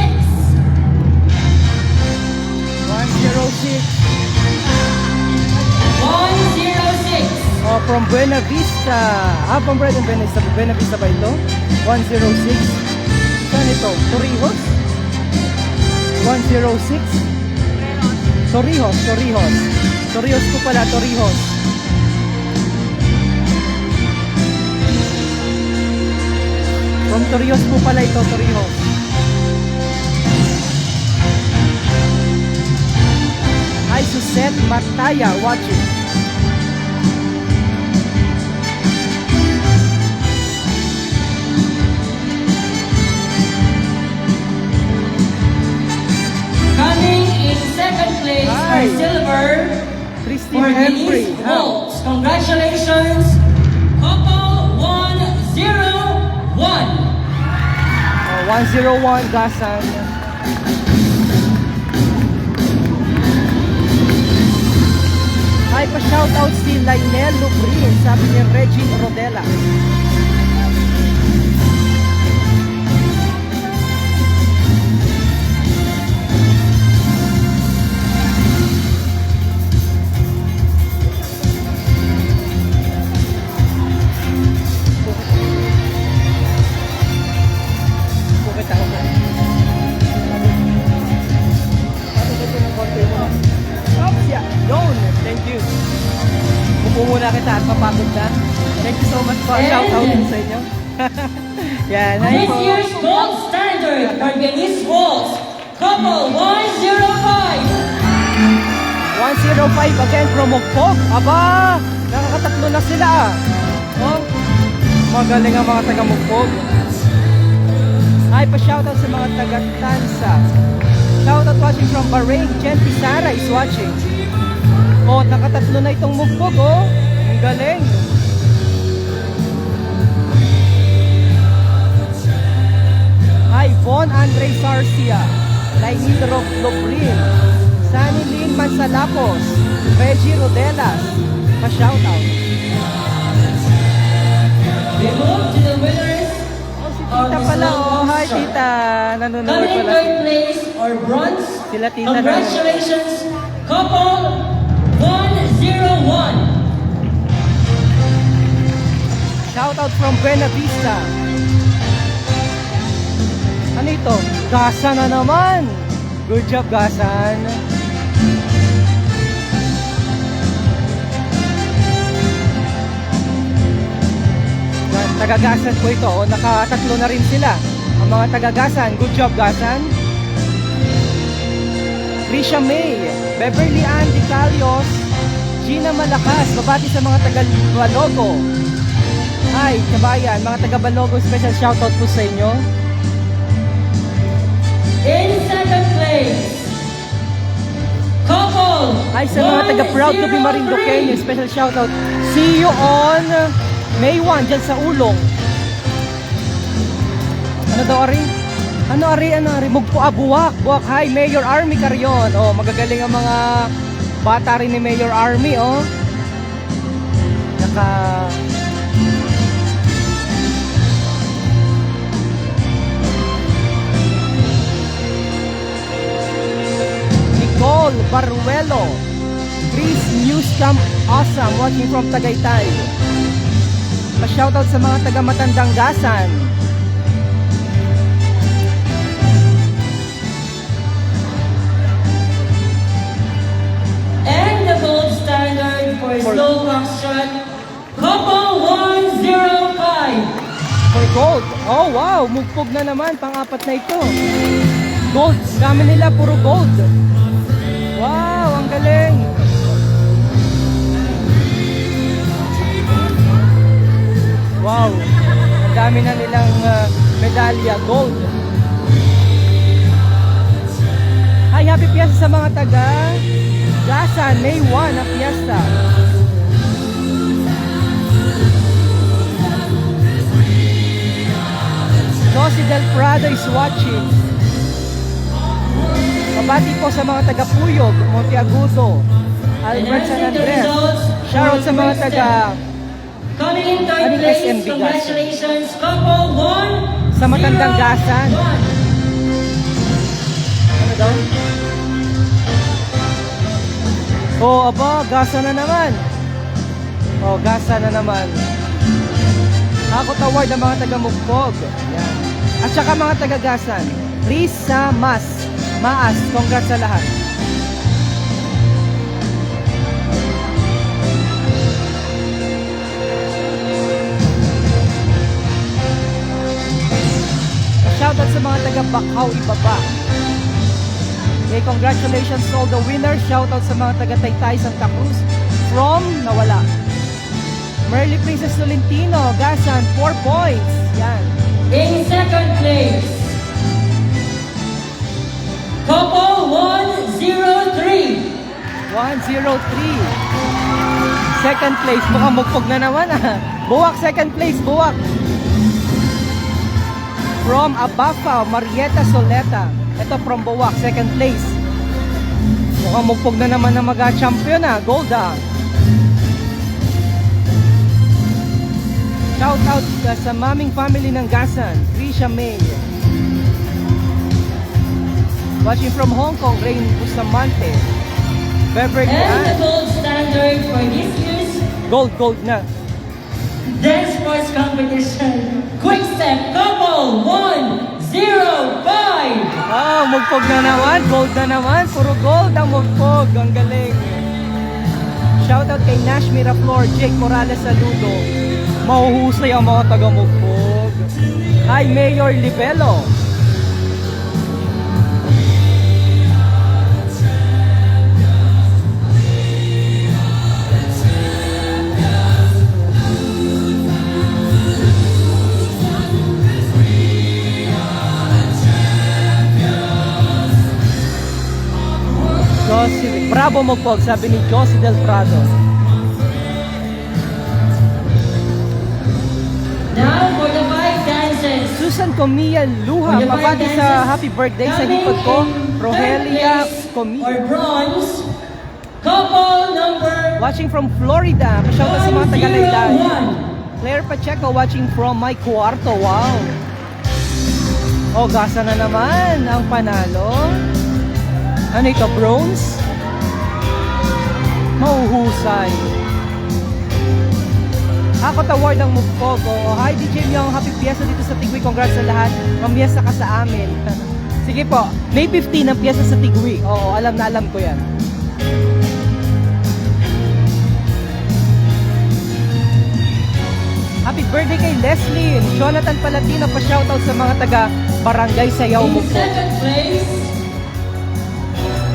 106. 106. Oh, from Buena Vista. From Buena Vista. Buena Vista ba ito? 106. Saan ito? Torrijos? 106. Torrijos. Torrijos ko pala, Torrijos. From Torrijos po pala ito, Torrijos. Hi, Suzette Martaya watching. Siyempre, Denise ha? Waltz. Congratulations, couple 101. 101 Gasan. Ay, pa-shoutout si Lionel Lubrin, sabi ni Regine Rodela. Bukit ako. Oops, yeah. Yun. Thank you. Upo muna kita at papagod na. Thank you so much po. And- Shoutout din sa inyo. Yan. Hi This po. year's gold standard for Denise Waltz, couple 105. 105 again from Mugpog. Aba, nakakatatlo na sila. Oh, magaling ang mga taga Mugpog. Ay, pa-shoutout sa mga taga Tansa. Shoutout watching from Bahrain. Jen Pisara is watching. Oh, nakatatlo na itong Mugpog, oh. Ang galing. Hi, Von Andre Sarcia. Lainid Lobrin. Sunny Lynn Mansalapos. Reggie Rodelas. Pa-shoutout. We move to the winners Oh, si of tita the pala. slow Oh, hi shot. tita. Nanonood Coming in pala. third place or bronze, Sila tita na. congratulations, couple 101. Shoutout from Buena Vista. Ano ito? Gasan na naman. Good job, Gasan. Tagagasan po ito. O, nakatatlo na rin sila. Ang mga tagagasan. Good job, Gasan. Risha May, Beverly Ann Di Calios, Gina Malakas, babati sa mga taga-Balogo. Hi, kabayan, mga taga-Balogo, special shoutout po sa inyo. In second place, couple Hi sa mga taga-Proud to be 103. Marinduqueño, special shoutout. See you on May 1, dyan sa Ulong. Ano daw, Ari? Ano, Ari? Buwak. Hi, Mayor Army Carion. Oh, magagaling ang mga bata rin ni Mayor Army, oh. Nicole Baruelo. Chris Newscam Awesome, watching from Tagaytay. Pa-shoutout sa mga taga-Matandang Gasan. And the gold standard for slow foxtrot, couple 105. For gold. Oh wow, mugpog na naman, pang-apat na ito. Gold, dami nila, puro gold. Wow, ang galing. Wow, ang dami na nilang medalya, gold. Hi, happy fiesta sa mga taga Gasan, May 1 ang fiesta. Josie Del Prado is watching. Mabati po sa mga taga Puyog, Monteagudo, Albert San Announcing the Andres. results Shoutout sa mga taga Coming in third Anong place, SMB, guys? congratulations, couple 101. Sa Matandang Gasan. Ano daw? Oh, aba, gasa na naman. Oh, gasa na naman. Hakot award ang mga taga-Mugpog. Yan. At saka mga taga-Gasan. Risa Maas, congrats sa lahat. Shoutout sa mga taga-Bakaw Ibaba. Okay, congratulations to all the winners. Shoutout sa mga taga-Taytay Santa Cruz from Nawala. Merly Princess Tolentino, Gasan, 4 points. Yan. In second place, couple 103. 103. Second place, mukhang mugpog na naman ah. Buwak, second place, buwak. From Abafa, Marieta Soleta. Ito from Buwak, second place. Mukhang mugpog na naman na mag-champion ah, gold ah. Shout out sa maming family ng Gasan, Trisha May. Watching from Hong Kong, Rain Bustamante. Beverly And the Ann. gold standard for this year's Gold na. dance sports competition. Quick step couple 105. Ah, mugpog na naman, gold na naman. Puro gold ang mugpog. Ang galing. Shoutout kay Nash Miraflor, Jake Morales Saludo. Mahuhusay ang mga taga-mugpog. Hi, Mayor Libelo. Bravo Mugpog, sabi ni Josie Del Prado. Now for the 5 dances. Susan Comilla Luha, For the 5 mabati sa dances, happy birthday sa coming likod ko. in Rogelia third place Comilla. or bronze, couple number Watching from Florida. Pasyauta sa mga taga-Laylayan. 101. Claire Pacheco watching from my kwarto. Wow. O, gasa na naman ang panalo. Ano ito? Bronze? Mauhusay. Ako award ang Mugpog. Oh, hi DJ Myong, happy piyesta dito sa Tigwi. Congrats sa lahat. Mamiyesta ka sa amin. Sige po, May 15 ang piyesta sa Tigwi. Oo, alam na alam ko yan. Happy birthday kay Leslie. Jonathan Palatino, pa-shoutout sa mga taga Barangay Sayaw In Mugpog. second place,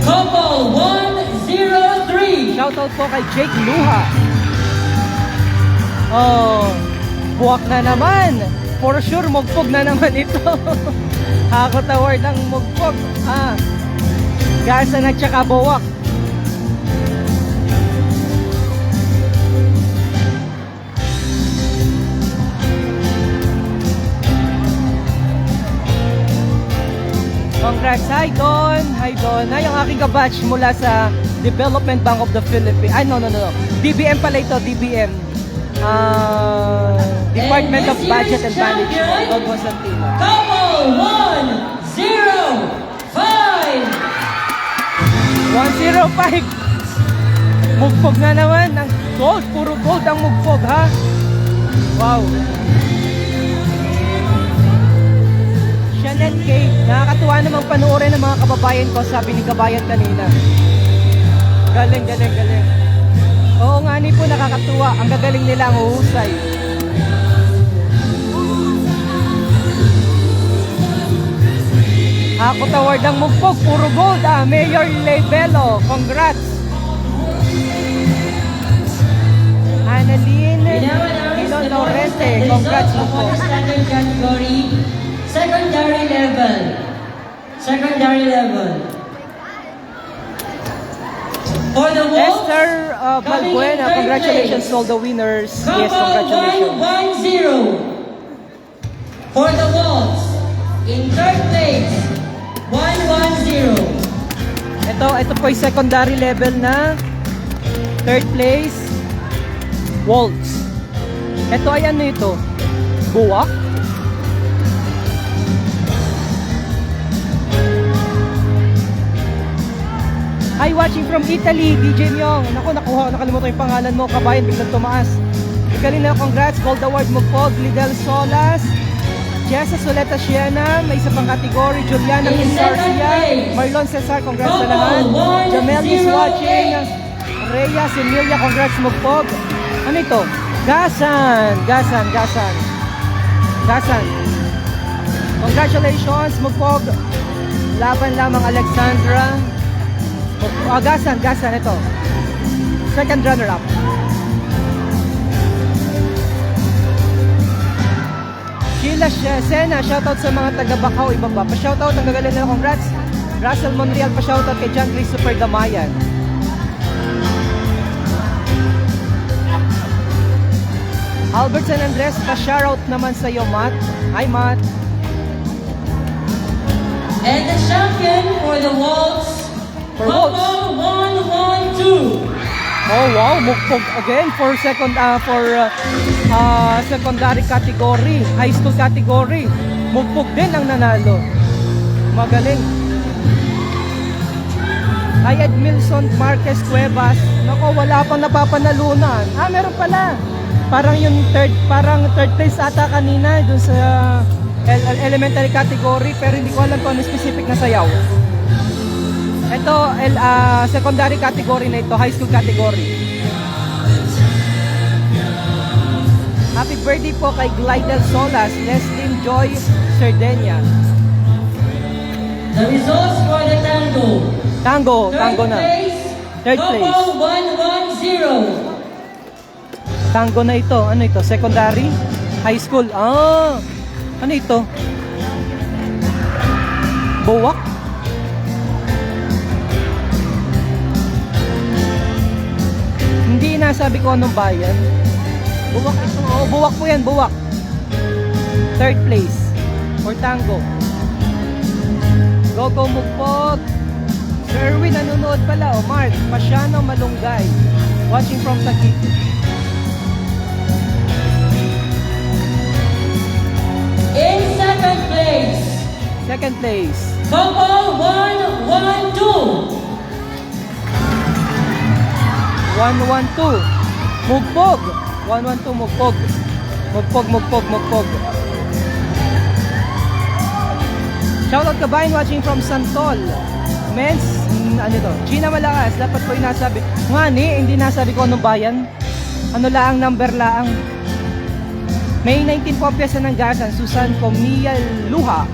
couple 103. Shoutout po kay Jake Luha. Oh, buwak na naman. For sure, mugpog na naman ito. Hakot award ng mugpog. Ah, gasa na tsaka buwak. Congrats, hi Don! Hi Don! Ay, ang aking kabatch mula sa Development Bank of the Philippines. Ay, no. DBM pala ito, DBM. Department of Budget and Management. Don Constantino. Couple 105. 105! Mugpog na naman ng gold. Puro gold ang mugpog, ha? Wow! Janet Kate, nakakatuwa namang panoorin ng mga kababayan ko, sabi ni Kabayan kanina. Galing. Oo nga ni po, nakakatuwa. Ang gagaling nila, ang uhusay. Hakot award ang mugpog, puro gold ah. Mayor Lebelo, congrats. Annalyn Ilon Laurente, congrats For mugpog. the standard category, secondary level. For the waltz, Esther coming in Balbuena, third congratulations place. to all the winners. Yes, Couple congratulations. 110. For the waltz, in third place, 110. Ito po yung secondary level na third place waltz. Ito ay ano ito? Buwak? Hi, watching from Italy, DJ Myong. Naku, nakalimutan yung pangalan mo, kabayan, biglang tumaas. Ikaw na, congrats, Gold Award Mugpog, Lidel Solas, Jessa Soleta Siena, may isa pang kategory, Juliana In second Garcia, place, Marlon Cesar, congrats sa Couple lahat. Jamel is 108. watching, Rhea Semilia, congrats Mugpog. Ano ito? Gasan. Congratulations, Mugpog. Laban lamang Alexandra. Gasan, ito. Second runner-up. Sheila Sena, shoutout sa mga taga-Bacau, ibaba. Pa-shoutout, ang gagaling nila, congrats. Russell Monreal, pa-shoutout kay John Christopher Damayan. Albert San Andres, pa-shoutout naman sa iyo, Matt. Hi, Matt. And the champion for the waltz, For waltz. Coco 112. Oh, wow. Mukpog again for secondary category, high school category. Mukpog din ang nanalo. Magaling. Hi, Edmilson Marquez Cuevas. Nako, wala pang napapanalunan. Ah, meron pala. Parang third place ata kanina dun sa elementary category, pero hindi ko alam kung ano specific na sayaw. Ito, secondary category na ito, high school category. Happy birthday po kay Glidel Solas, Leslie Joy Sardenia. The results for the tango. Tango na. Third place. Coco 110. Tango na ito. Ano ito? Secondary? High school? Ah! Ano ito? Buwak? Hindi nasabi ko anong bayan. Buwak ito. Oo, buwak po yan. Buwak. Third place. For tango. Go Mugpog. Sir Erwin nanonood pala. O Mark Pasiano Malunggay. Watching from Taguig. In second place, Second place. Coco 112. 112. Mugpog. 112 Mugpog. Mugpog. Shoutout kabayan watching from Santol. Men's, ano to? Gina Malakas. Dapat po inasabi. Hindi nasabi ko anong bayan. Ano laang, number laang. May 19 po piyesa ng Gasan, Susan Comia Luha.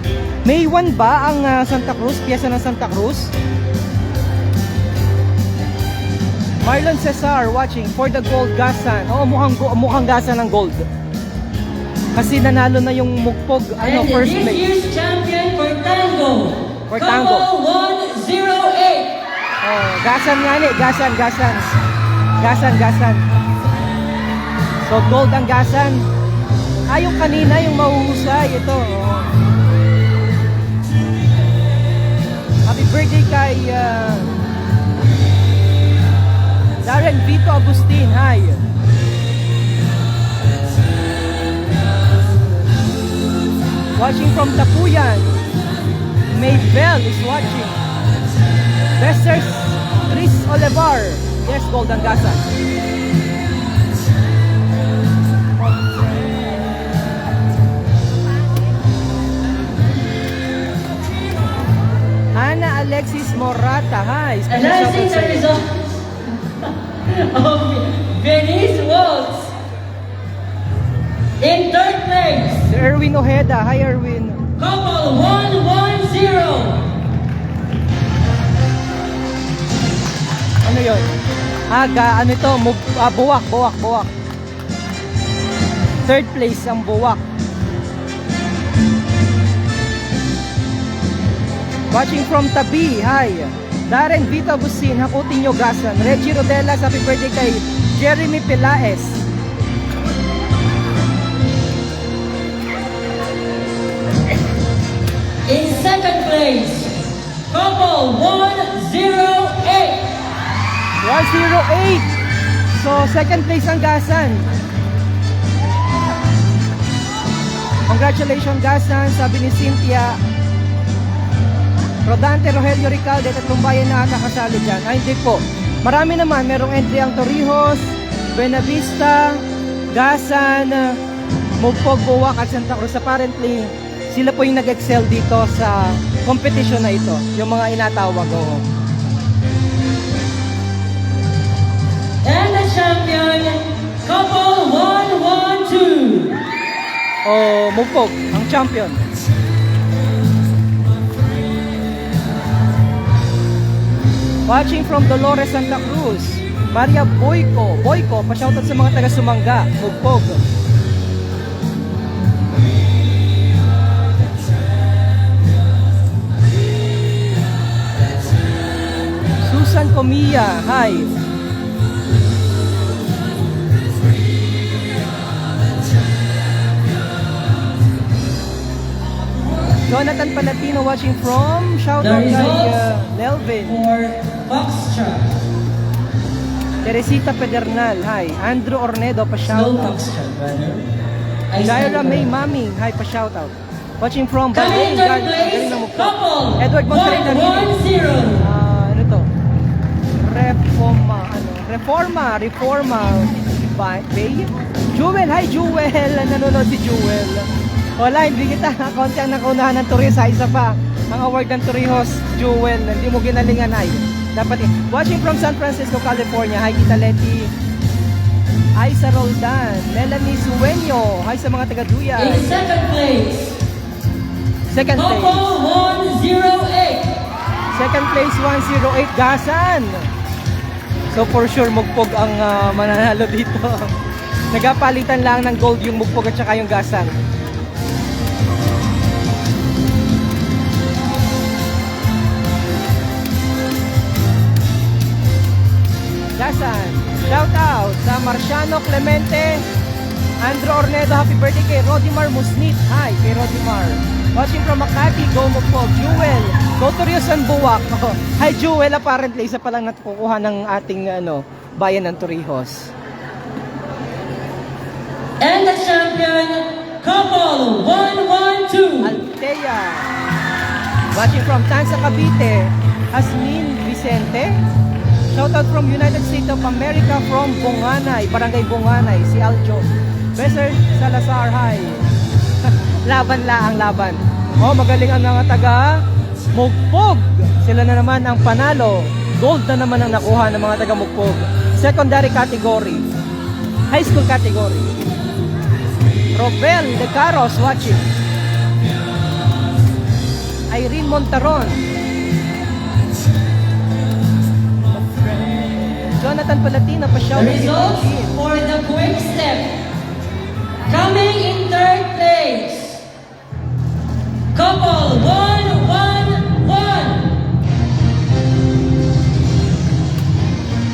May 1 ba ang Santa Cruz? Piyesa ng Santa Cruz? Marlon Cesar watching for the gold Gasan. Oo, mukhang Gasan ng gold. Kasi nanalo na yung Mugpog, And first this place. year's champion for tango, For tango. Coco 108. Oh, Gasan nga ni, Gasan. So gold ang Gasan. Yung kanina, yung mahuhusay, ito. Oh. Happy birthday kay Darren Vito Agustin. Hi. Watching from Tapuyan. Maybell is watching. Besters Chris Olivar. Yes, gold ang Gasan. Ana Alexis Morata. Hi. And let's see the results of Venice Waltz. In third place, Si Erwin Ojeda. Hi, Erwin. Coco 110. Ano yun? Ano ito? Buwak. Third place ang Buwak. Watching from Tabi. Hi. Darren Vito Agustin. Hakutin nyo Gasan. Reggie Rodela. Happy birthday kay Jeremy Pelaez. In second place, Coco 108. 108. So, second place ang Gasan. Congratulations, Gasan. Sabi ni Cynthia. Rodante Rogelio Ricalde, tatlong bayan na ata kasali dyan. Ay, hindi po. Marami naman. Merong entry ang Torrijos, Buenavista, Gasan, Mugpog, Buwak at Santa Cruz. Apparently, sila po yung nag-excel dito sa competition na ito. Yung mga inatawag. Oh. And the champion, Coco 112. Oh, Mugpog, ang champion. Watching from Dolores, Santa Cruz, Maria Boyko, pa-shoutout sa mga taga-Sumanga, Mugpog. Susan Comia, hi. Jonathan Palatino watching from shout The out kay results Melvin. for Foxtrot. Teresita Pedernal, hi. Andrew Ornedo pa shout Slow out. Foxtrot, brother. Jaira May Mami, hi pa shout out. Watching from Coming in Bahrain, third galing place, na mukha. couple. Edward Monterrey 1-1-0. Ano to? Reforma Bay. Jewel, hi Jewel. Nanonood si Jewel. Wala, hindi kita. Konti ang nakunahan ng Torrijos. Isa pa. Ang award ng Torrijos, Jewel. Hindi mo ginalingan ay. Dapat watching from San Francisco, California. Hi Tita Letty. Hi sa Roldan. Melanie Sueño. Hi sa mga taga-Duya. In second place, Second place. couple 108. Second place 108 Gasan. So for sure mugpog ang mananalo dito. Nagapalitan lang ng gold yung mugpog at saka yung Gasan. Gasan. Shout out sa Marciano Clemente, Andrew Ornedo, happy birthday kay Rodimar Musnit. Hi kay Rodimar. Watching from Makati, go Mugpog. Jewel, go Torrijos and Buwak. Hi Jewel, apparently isa pa lang natukuha ng ating bayan ng Torrijos. And the champion, couple 112. Altea. Watching from Tansa Cavite, Asmin Vicente. Shout out from United States of America from Bunganay, Barangay Bunganay, si Aljo. Beser Salazar, hi. Laban la ang laban. Oh, magaling ang mga taga Mugpog. Sila na naman ang panalo. Gold na naman ang nakuha ng mga taga Mugpog. Secondary category. High school category. Robel De Caros watching. Irene Montaron. Jonathan Palatino pa The shout results for the quick step. Coming in third place, couple 111.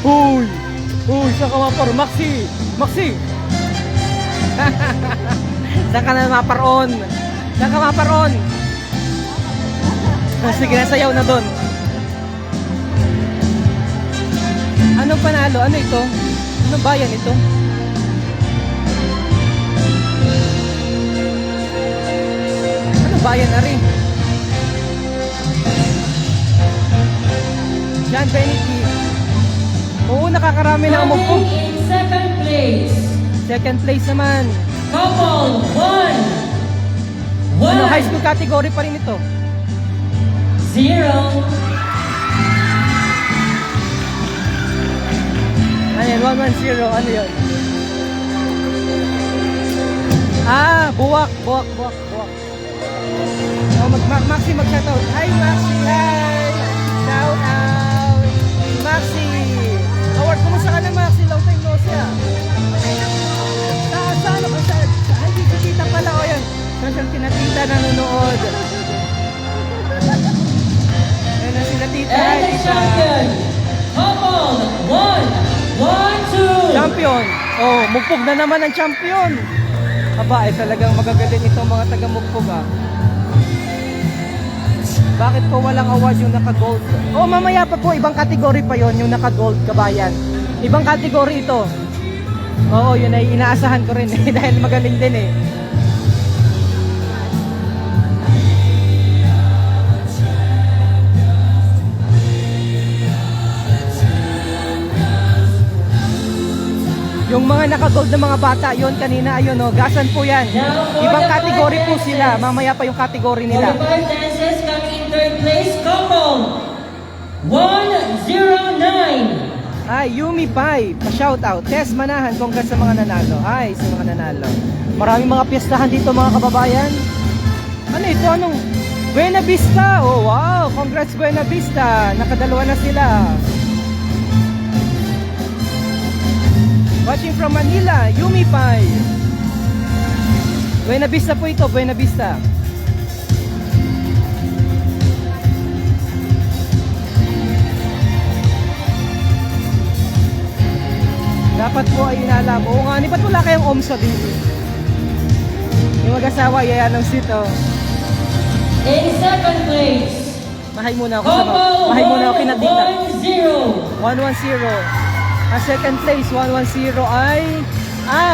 Uy! Uy! Saan ka mapar? Maxi! Maxi! Saan ka na maparoon? Saan ka maparoon? Sige, nasayaw na doon. Anong panalo? Ano ito? Anong bayan ito? Anong bayan na rin? John Benity. Oo, nakakarami na umugpo. Coming in second place, Second place naman. couple 110. Ano, high school category pa rin ito. Ayan, 110. Ano yun? Buwak. Oh, Maxi mag-shoutout. Hi, Maxi. Hi. Shout out. Maxi. Howard, kumusta ka na, Maxi? Long time no see, ah. Saan ako? Ay, di ko kita pala. O, yan. Saan sila tita nanonood? Ayan na sila tita. And Hi, the tita. champion, couple 112. Champion! Oh, mugpog na naman ang champion! Aba, talagang magagaling itong mga taga-mugpog ah. Bakit po walang award yung naka-gold? Oh, mamaya pa po, ibang category pa yon yung naka-gold kabayan. Ibang category ito. Oo, yun ay inaasahan ko rin eh, dahil magaling din eh. Yung mga naka-gold na mga bata, yon kanina, ayun oh, gasan po yan. Ibang category po sila, mamaya pa yung category For nila. the 5 dances, coming in third place, couple 109. Ay, Yumi Pai, pa-shout out. Tess Manahan, congrats sa mga nanalo. Ay, sa mga nanalo. Maraming mga piyestahan dito mga kababayan. Ano ito? Anong? Buena Vista. Oh, wow. Congrats Buena Vista. Nakadalawa na sila. Watching from Manila, Yumi Pai. Buena Vista po ito, Buena Vista. Dapat po ay inaalam. Oo nga, ba't wala kayong OMSA dito? Yung mag-asawa, yayan ng sito. In second place, Mahay muna ako sa Couple mahay muna ako kina tita. 110. 110. Ang second place, 110 ay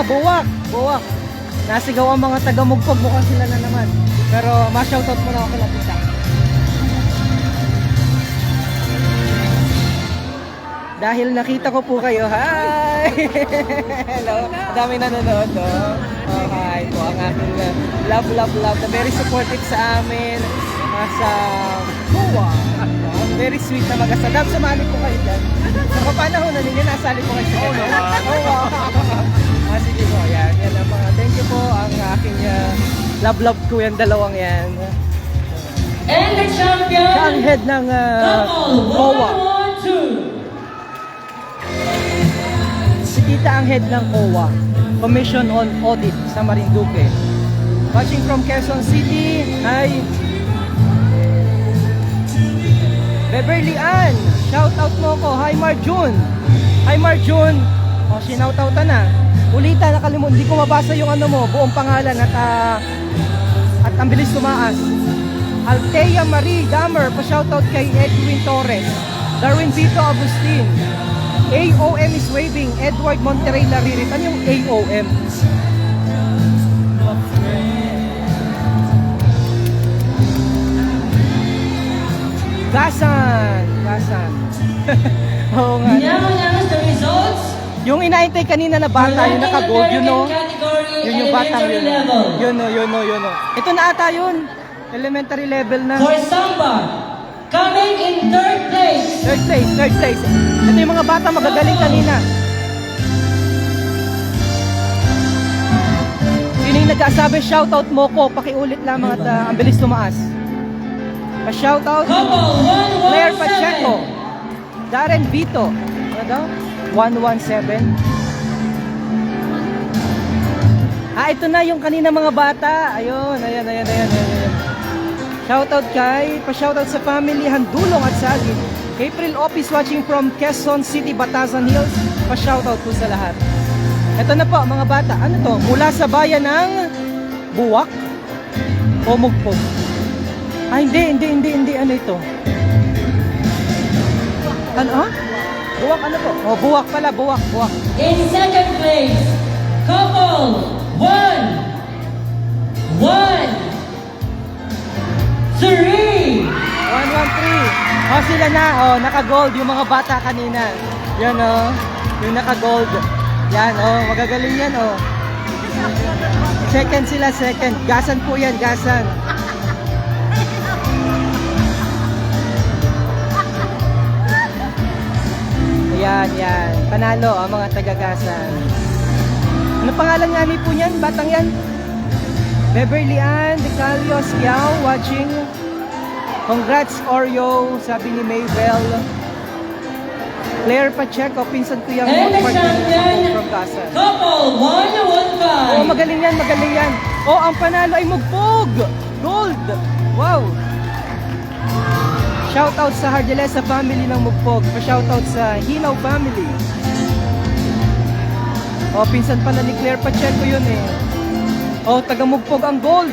Buwak. Buwak. Nasigaw ang mga taga-Mugpog, mukhang sila na naman. Pero ma-shoutout muna ako kila tita. Dahil nakita ko po kayo, hi! Hello, dami nanonood, no? Oh, hi po, ang aking love na very supportive sa amin, sa Kuwa. Very sweet na mag-asadam. Sumali po kayo dyan. Sa kapanahon na ninyo, nasali po kayo sa ganun. Oh, wow. Sige po, yan. Yan ang mga, thank you po, ang aking love ko yan, dalawang yan. And the champion, Siya ang head ng Couple Kuwa. 112. Si Tita ang head ng COA, Commission on Audit sa Marinduque. Watching from Quezon City, hi! Beverly Ann, shout out mo ko. Hi Marjun! Hi Marjun! O, sinaut-outan na. Ulitan, nakalimutan, hindi ko mabasa yung ano mo, buong pangalan at ang bilis tumaas. Althea Marie Damer, pa-shoutout kay Edwin Torres. Darwin Vito Agustin. AOM is waving. Edward Monterrey Laririt. Ano yung AOM? Gasan. Oo nga. Now announce the results. Yung inaintay kanina na bata, yung naka-gold, yun no? Yun yung batang yun. Yun no. Ito na ata yun. Elementary level na. For Samba, coming in third place. Third place. Ito yung mga bata magagaling kanina. Sino yung nagkasabi, shoutout mo ko, pakiulit lamang at ang bilis tumaas. Pa-shoutout, Couple Claire Pacheco, 117. Darren Vito, ano daw? 117. Ito na yung kanina mga bata. Ayun. Shoutout kay, pa-shoutout sa family Handulong at Sagin. April Office watching from Quezon City, Batasan Hills. Pa-shoutout po sa lahat. Ito na po mga bata. Ano to? Mula sa bayan ng Buwak o Mugpog. Hindi. Ano ito? Ano? Buwak ano po? Oh, Buwak pala. Buwak. In second place, couple 113. 113. Sila na. Naka-gold yung mga bata kanina. Yan yung naka-gold. Yan magagaling yan Second sila, second. Gasan po yan, gasan. Yan. Panalo ang mga taga-gasan. Ano pangalan nga ni po niyan? Batang yan? Beverly Ann Decalios Yao watching. Congrats Oreo, sabi ni Maybell. Claire Pacheco, pinsan ko yung And the from champion, Gasan. couple 115. Magaling yan. Ang panalo ay Mugpog! Gold! Wow! Shoutout sa Hardelesa family ng Mugpog. Pa-shoutout sa Hinaw family. Pinsan pala ni Claire Pacheco yun taga Mugpog ang gold.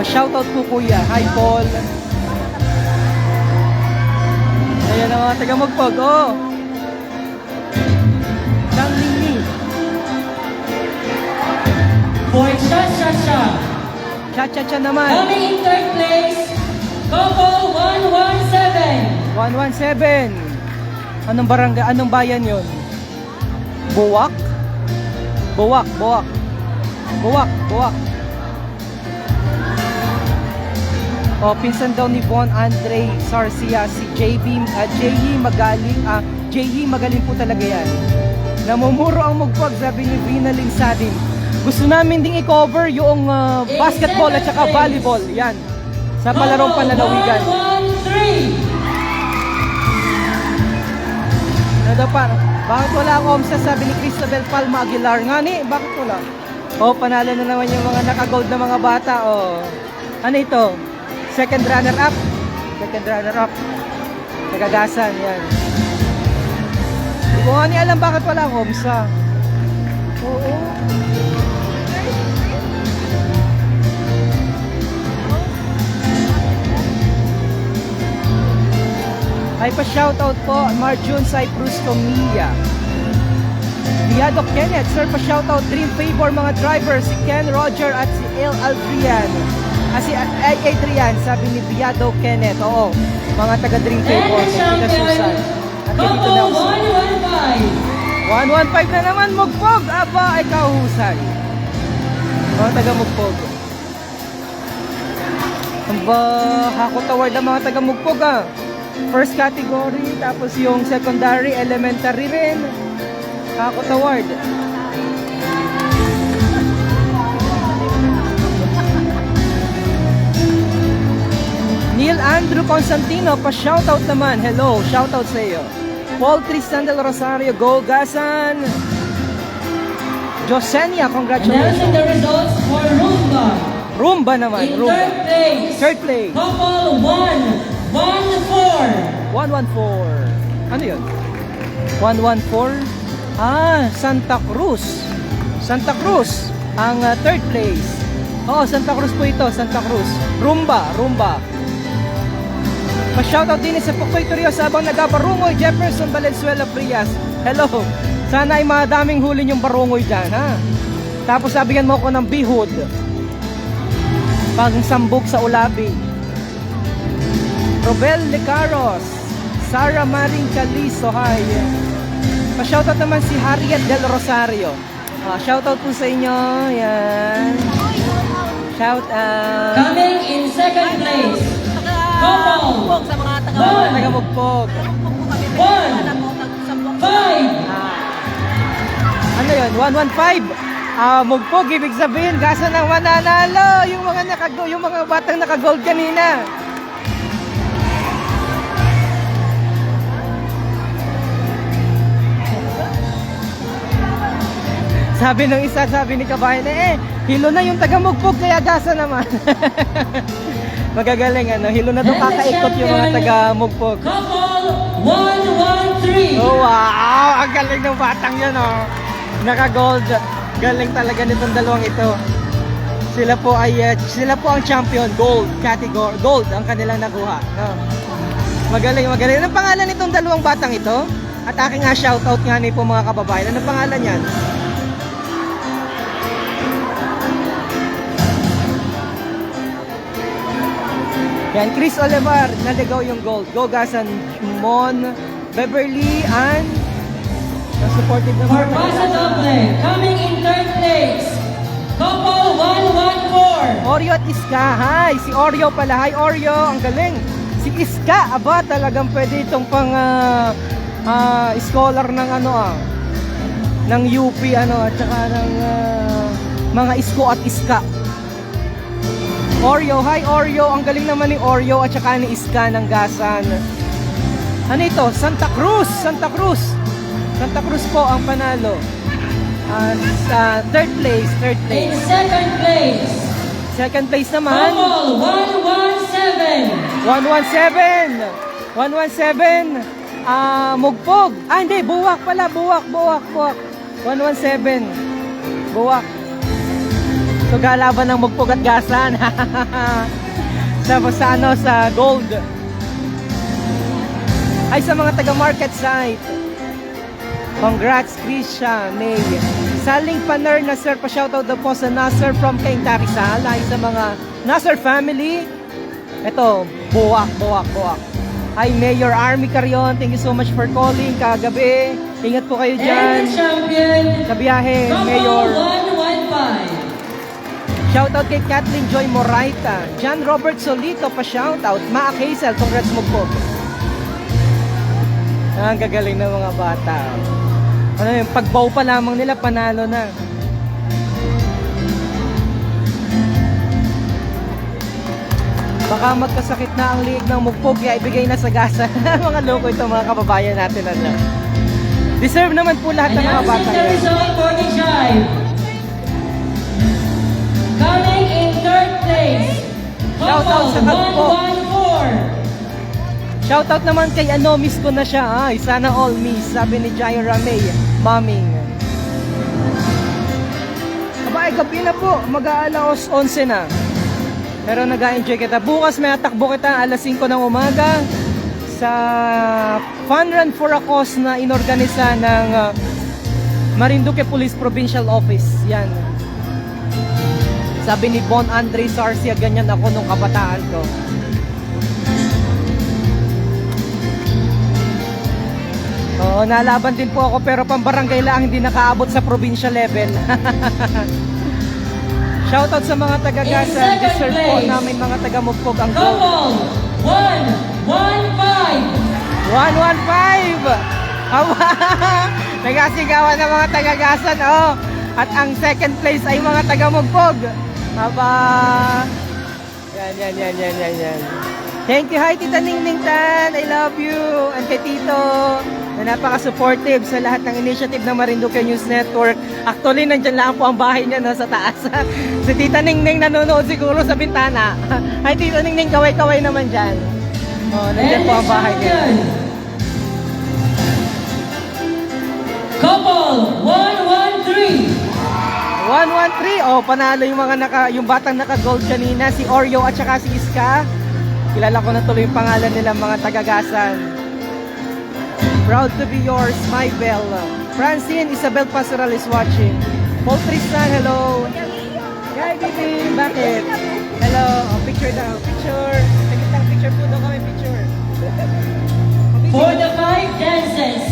Pa-shoutout po kuya. Hi Paul. Ayan ang mga taga Mugpog. Dang Ningning. For Cha-Cha-Cha, Cha-cha-cha naman. coming in third place, couple 117. 117. Anong barangay? Anong bayan yon? Buwak. Pinsan daw ni Von Andre Sarcia, si JB magaling po talaga yan. Namumuro ang Mugpog, sabi ni Vinaling Sadin. Gusto namin ding i-cover yung basketball at saka volleyball. Yan. Sa palarong panlalawigan. 113. Ano daw pa? Bakit wala akong OMSA? Sabi ni Cristabel Palma Aguilar. Ngani, bakit wala? Panalo na naman yung mga naka-gold na mga bata. Ano ito? Second runner-up. Nagagasan, yan. Hindi ko nga alam bakit wala akong OMSA. Oo. Ay pa-shoutout po, Marjun Cyprus Comilla. Viado Kenneth, sir pa-shoutout, Dream Favor mga drivers, si Ken Roger at si El Adrian. Si Adrian, sabi ni Viado Kenneth, oo, mga taga Dream And Favor, the si Tita champion, Susan. At kay Tito Couple Nelson. 115. 115 na naman, Mugpog, aba, ay kahusay. Mga taga Mugpog. Aba, hakot award ang mga taga Mugpog ah. First category, tapos yung secondary, elementary rin. Hakot award. Neil Andrew Constantino, pa-shoutout naman. Hello, shoutout sa iyo. Paul Tristan del Rosario, go Gasan. Josenia, Announcing congratulations. the results for Rumba. Rumba naman, In Rumba. third place, Third place, Couple 114. 114. Ano yun? 114? Ah, Santa Cruz. Santa Cruz, ang third place. Oo, Santa Cruz po ito, Santa Cruz. Rumba, Rumba. Pa-shoutout din sa Puktoy Turiosa habang nagabarungoy, Jefferson Valenzuela Frias. Hello. Sana ay madaming huli yung barungoy dyan, ha? Tapos sabihan mo ko ng bihod. Pang sambog sa ulabi. Robel Lecaros, Sarah Maring Calizo, hi. Pa-shoutout naman si Harriet Del Rosario. Shoutout po sa inyo. Yan. Shout out. Coming in second place, Couple Sa mga Taga-Mugpog. 115. Ano yun? 115. Mugpog, ibig sabihin, gasa nang mananalo. Yung mga batang naka-gold kanina. Sabi nung isa, sabi ni kabayan, hilo na yung taga-Mugpog, kaya gasa naman. Magagaling, hilo na doon kakaikot yung mga taga-Mugpog. Couple 113. Oh, wow! Ang galing ng batang yun, oh. Naka-gold. Galing talaga nitong dalawang ito. Sila po ang champion, gold category. Gold ang kanilang nakuha. No? Magaling, magaling. Anong pangalan nitong dalawang batang ito? At aking nga shoutout nga ni po mga kababayan. Anong pangalan yan? Yan, Chris Olivar, naligaw yung gold. Go Gasan, Mon, Beverly, and supportive na For Pasa Doble, coming in third place, Couple 114. Oreo at Iska, hi! Si Oreo pala, hi Oreo, ang galing! Si Iska, aba talagang pwede itong pang scholar ng ng UP at saka ng mga Isko at Iska. Oreo, hi Oreo, ang galing naman ni Oreo at saka ni Iska ng Gasan. Ano ito? Santa Cruz, Santa Cruz. Santa Cruz po ang panalo. Sa third place. In second place, Second place naman. Couple 117. 117. Mugpog. Hindi, Buwak pala. Buwak. 117. Buwak. So, galaban ng Mugpog at Gasan. sa gold. Ay, sa mga taga-market site. Congrats, Krisha, May. Saling Paner na sir, pa-shoutout daw po sa Nasser from Kentucky Sal. Ay, sa mga Nasser family. Ito, buwak. Hi, Mayor Army Carion. Thank you so much for calling kagabi. Ingat po kayo And dyan. the champion, Sa biyahe, Mayor. Couple 115. Shoutout kay Kathleen Joy Moraita. John Robert Solito, pa-shoutout. Maa Hazel, congrats mo po. Ang gagaling ng mga bata. Ano yung pagbaw pa lamang nila, panalo na. Baka magkasakit na ang liig ng Mugpog, kaya ibigay na sa gasa. Mga loko ito, mga kababayan natin. Deserve naman po lahat ng mga bata. Announcing the result for the jive. Coming in third place, Shout out sa Couple Kagpo. 114. Shoutout naman kay miss ko na siya. Ay, sana all miss. Sabi ni Jaira May, Maming. Ay, gabi na po. Mag-aalaos 11 na. Pero nag-enjoy kita. Bukas may atakbo kita alas 5 ng umaga sa Fun Run for a Cause na inorganisa ng Marinduque Police Provincial Office. Yan. Sabi ni Bon Andre Sarcia, ganyan ako nung kabataan ko. Oo, nalaban din po ako pero pambarangay lang, hindi nakaabot sa provincial level. Shoutout sa mga taga-Gasan. In second Deserve po place. namin mga taga-Mugpog ang gold. Couple 115. 115! Aba! Nagasigawan ng mga taga-Gasan, oh. At ang second place ay mga taga-Mugpog. Aba! Yan. Thank you, hi Tita Ningning Tan. I love you. And kay Tito, na napaka-supportive sa lahat ng initiative ng Marinduque News Network. Actually, nandyan lang po ang bahay niya, no, sa taas. Si Tita Ningning nanonood siguro sa bintana. Hi Tita Ningning, kaway-kaway naman dyan. Oh, nandyan po ang bahay niya. Couple 113. 113. Oh, panalo yung mga yung batang naka-gold kanina, si Oreo at saka si Iska. Kilala ko na tuloy yung pangalan nila, mga taga-Gasan. Proud to be yours, my bell. Francine Isabel Pastoral is watching. Paul Tristan, hello. Hi, baby. Bakit? Hello. Oh, picture daw. Picture. Sige lang, picture po daw kami, picture. For the 5 dances.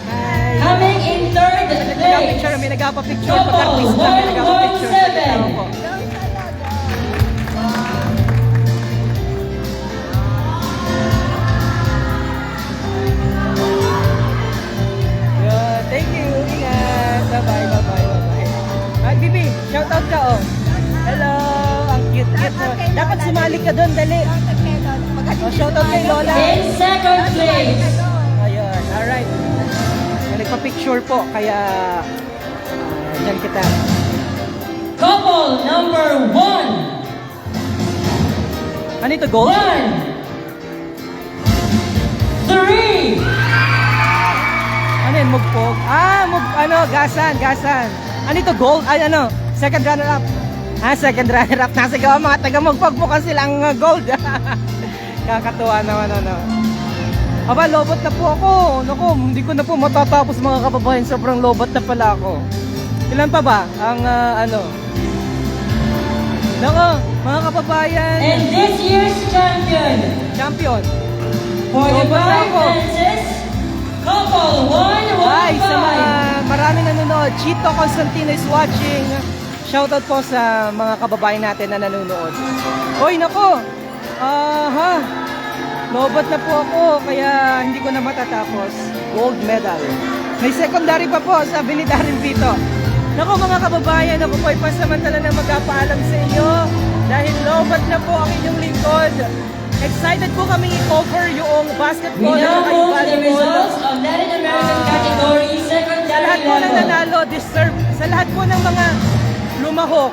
Hi. Coming in third place. Picture, may nagpa-picture. Couple Pag-artist na may nagpa-picture. 117. Po. Yun, thank you. Ingat. Bye-bye. Ay, Bibi, shoutout ka, oh. Hello. Ang cute-cute mo. Dapat sumali ka doon, dali. Oh, shoutout kay Lola. In second place. Ayun, alright. Nagpa-picture po, kaya dyan kita. Couple number 1. Ano ito, gold? 1 3. Ano yan, Mugpog? Gasan. Ano ito, gold? Ay, ano, second runner-up. Second runner-up. Nasa gawa mga taga-Mugpog po kasi lang gold. Kakatuwa naman, ano. Aba, lobot na po ako. Naku, hindi ko na po matatapos mga kababayan. Sobrang lobot na pala ako. Ilan pa ba ang Naku, mga kababayan. And this year's champion. Champion. For the Lobot na 5 ako. dances. Couple Hi, sa mga 115. maraming nanonood. Chito Constantino is watching. Shoutout po sa mga kababayan natin na nanonood. Hoy, nako. Lobot na po ako, kaya hindi ko na matatapos. Gold medal. May secondary pa po, sabi ni Darren Vito. Nako mga kababayan, ako po ay pasamantala na magpapaalam sa inyo dahil lobot na po ang inyong lingkod. Excited po kami i-cover yung We basketball now at move to the volleyball. results of Latin American category Sa secondary lahat po ng level. nanalo, deserve. Sa lahat po ng mga lumahok,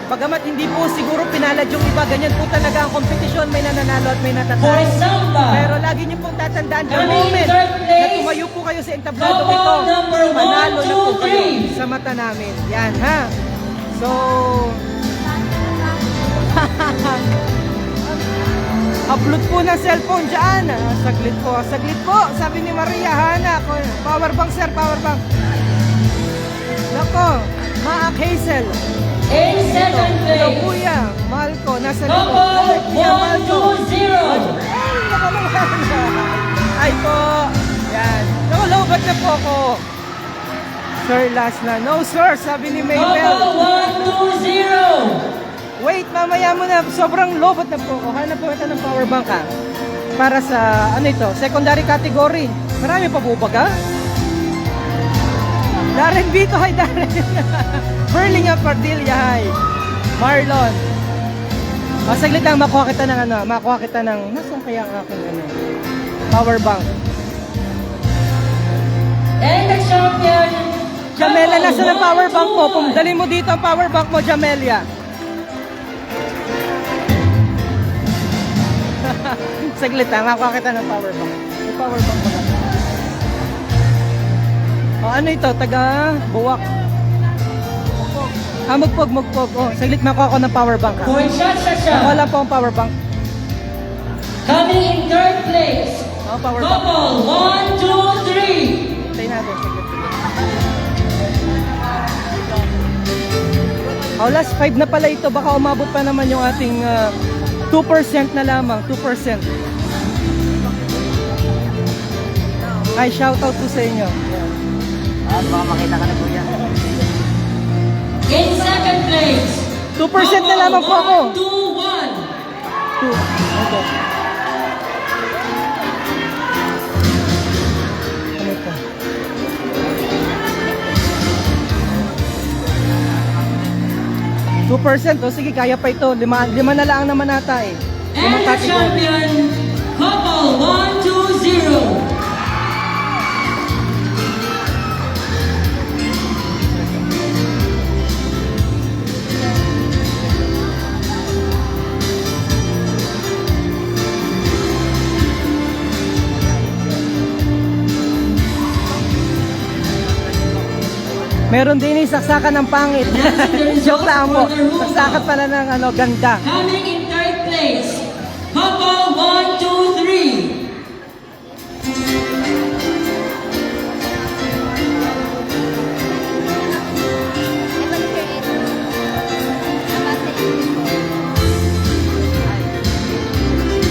bagamat hindi po siguro pinalad yung iba, ganyan po talaga ang kompetisyon, may nananalo at may For natatalo. Samba. Pero lagi niyo pong tatandaan, the Coming in moment third na place, tumayo po kayo sa entablado couple ito, number manalo na po 1, 2, kayo 3. sa mata namin. Yan, ha? So, upload po ng cellphone dyan. Saglit po. Sabi ni Maria, Hana, power bank sir, power bank. Nako, Maak Hazel. In second Hello, place. kuya. Mahal ko, nasa Couple Kuya, mahal ko. 120. Ay, nakamahal. Ay po. Yan. Naku, lowbat na po ako. Sir, last na. No, sir, sabi ni Maybell. Couple 120. Wait, mamaya mo na. Sobrang lowbat na po ako. Hanap po ito ng power bank, ha? Para sa, ano ito, secondary category. Marami pa po ba ka? Darren Vito, hi Darren. Berlinga Pardilla, hi. Marlon. Saglit lang, makuha kita ng, nasaan kaya ang aking, power bank? And the champion. Jamelia, nasa ng power bank mo? 121. Dali mo dito ang power bank mo, Jamelia. Saglit lang, makuha kita ng power bank. May power bank ba ka? Ano ito? Taga Buwak. Mugpog. Oh, saglit makuha ko ng power bank. Point shot siya. Wala po ang power bank. Coming in third place. Oh, power bank. Couple, 1, 2, 3. Tayo natin. Saglit. Oh, last 5 na pala ito. Baka umabot pa naman yung ating 2% na lamang. 2%. Ay, shoutout po sa inyo. Baka makita ka na po yan. In second place. 2% na lamang po ako. 1, 2, 1. 2. Ito. Ano ito? %. O sige, kaya pa ito. Lima na lang naman ata eh. And the champion, couple 1, 2, 0. Meron din saksakan ng pangit. Joke lang po. Saksakan pala ng ganda. Coming in third place, couple 1, 2, 3.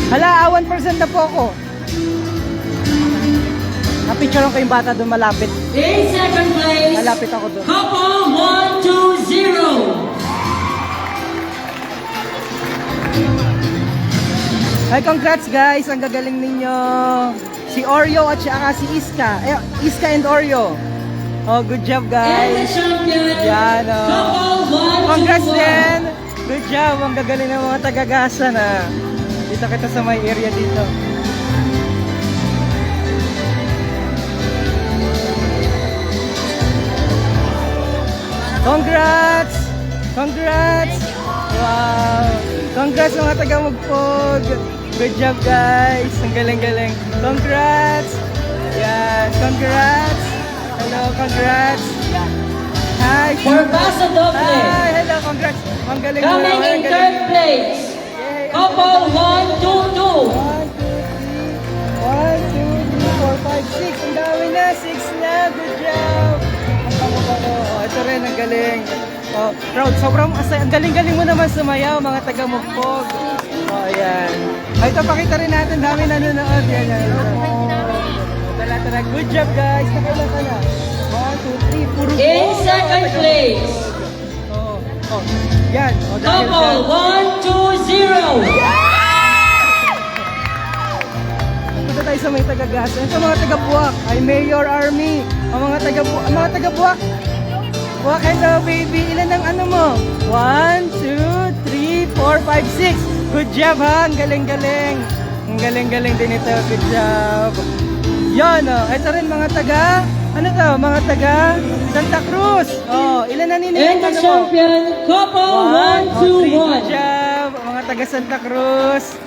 Hala, 1% na po ako. Napicturean ko yung bata doon malapit. In second place, Malapit ako doon. couple 1, 2, 0. Ay, congrats guys! Ang gagaling ninyo. Si Oreo at saka si Iska. Iska and Oreo. Oh, good job And the guys. champion, Yan, oh. couple 1, Congrats 2, 1. din! Good job! Ang gagaling ng mga taga-gasa na. Dito kita sa may area dito. Congrats! Congrats! Wow! Congrats mga taga-Mugpog! Good job guys! Ang galing-galing! Congrats! Yan! Congrats! Hello! Congrats! Hi! For Basa Doble, Hi! Hello! Congrats! Ang galing mo coming naman, in ang galing. third place, Yay! couple 1, 2, 2. 1, 2, 3, 4, 5, 6. Ang dami na. 6 na. Good job. Ang bango-bango. Oh, ito rin. Ang galing. Oh, proud. Sobrang asay. Ang galing-galing mo naman sumayaw, mga taga-Mugpog. Oh, ayan. Ay, ito pakita rin natin. Dami nanonood. Yan, yan. Tara. Good job, guys. Nakailan ka na? 1, 2, 3. Puro In gold. second Mga place, taga-Mugpog. Oh, yan. Oh, dahil couple dyan. 1, 2, 0. Punta tayo sa may taga-gas. Ito mga taga-Buwak. Ay Mayor Army. Ang mga taga-Buwak. Buwak, hello baby. Ilan ang ano mo? 1, 2, 3, 4, 5, 6. Good job ha. Ang galing-galing. Ang galing-galing din ito. Good job. Yan oh. Ito rin mga taga, ano to? Mga taga Santa Cruz. Oh, ilan na And ninilang the ano mo? champion, couple 1, 2, 3. Good 1. job. Mga taga Santa Cruz.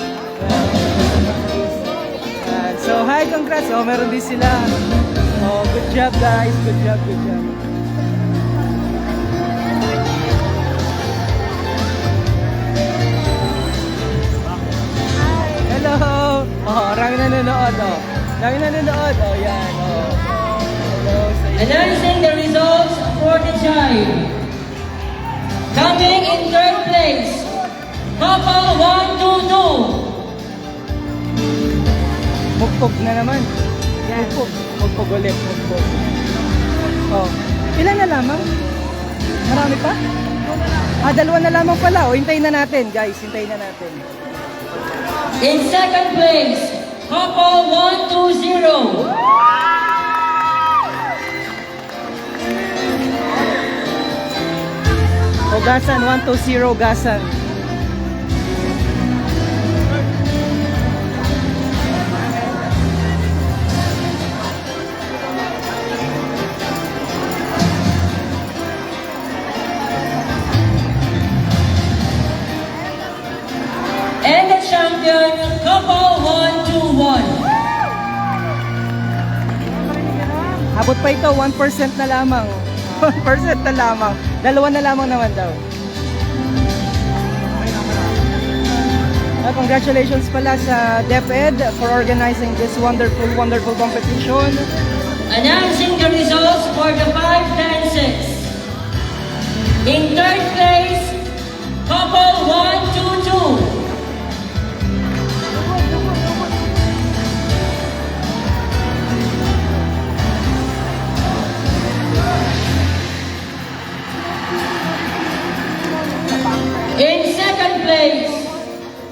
Yan. So, hi, congrats. Oh, meron din sila. Oh, good job, guys. Good job. Hello. Oh, marami nanonood. Oh, marami nanonood. Oh, yan. Oh. Hello sa inyo. Announcing the results for the child. Coming in third place, couple 1, 2, 2. Mugpog na naman. Mugpog ulit. Oh. Ilan na lamang? Marami pa? Dalawa na lamang pala. O, hintayin na natin, guys. Hintayin na natin. In second place, couple 1, 2, 0. O, Gasan. 120 Gasan. And the champion, couple 1, 2, 1. Abot pa ito. 1% na lamang. 1% na lamang. Dalawa na lamang naman daw. Congratulations pala sa DepEd for organizing this wonderful competition. Announcing the results for the 5 dances. In third place, couple 122. In second place,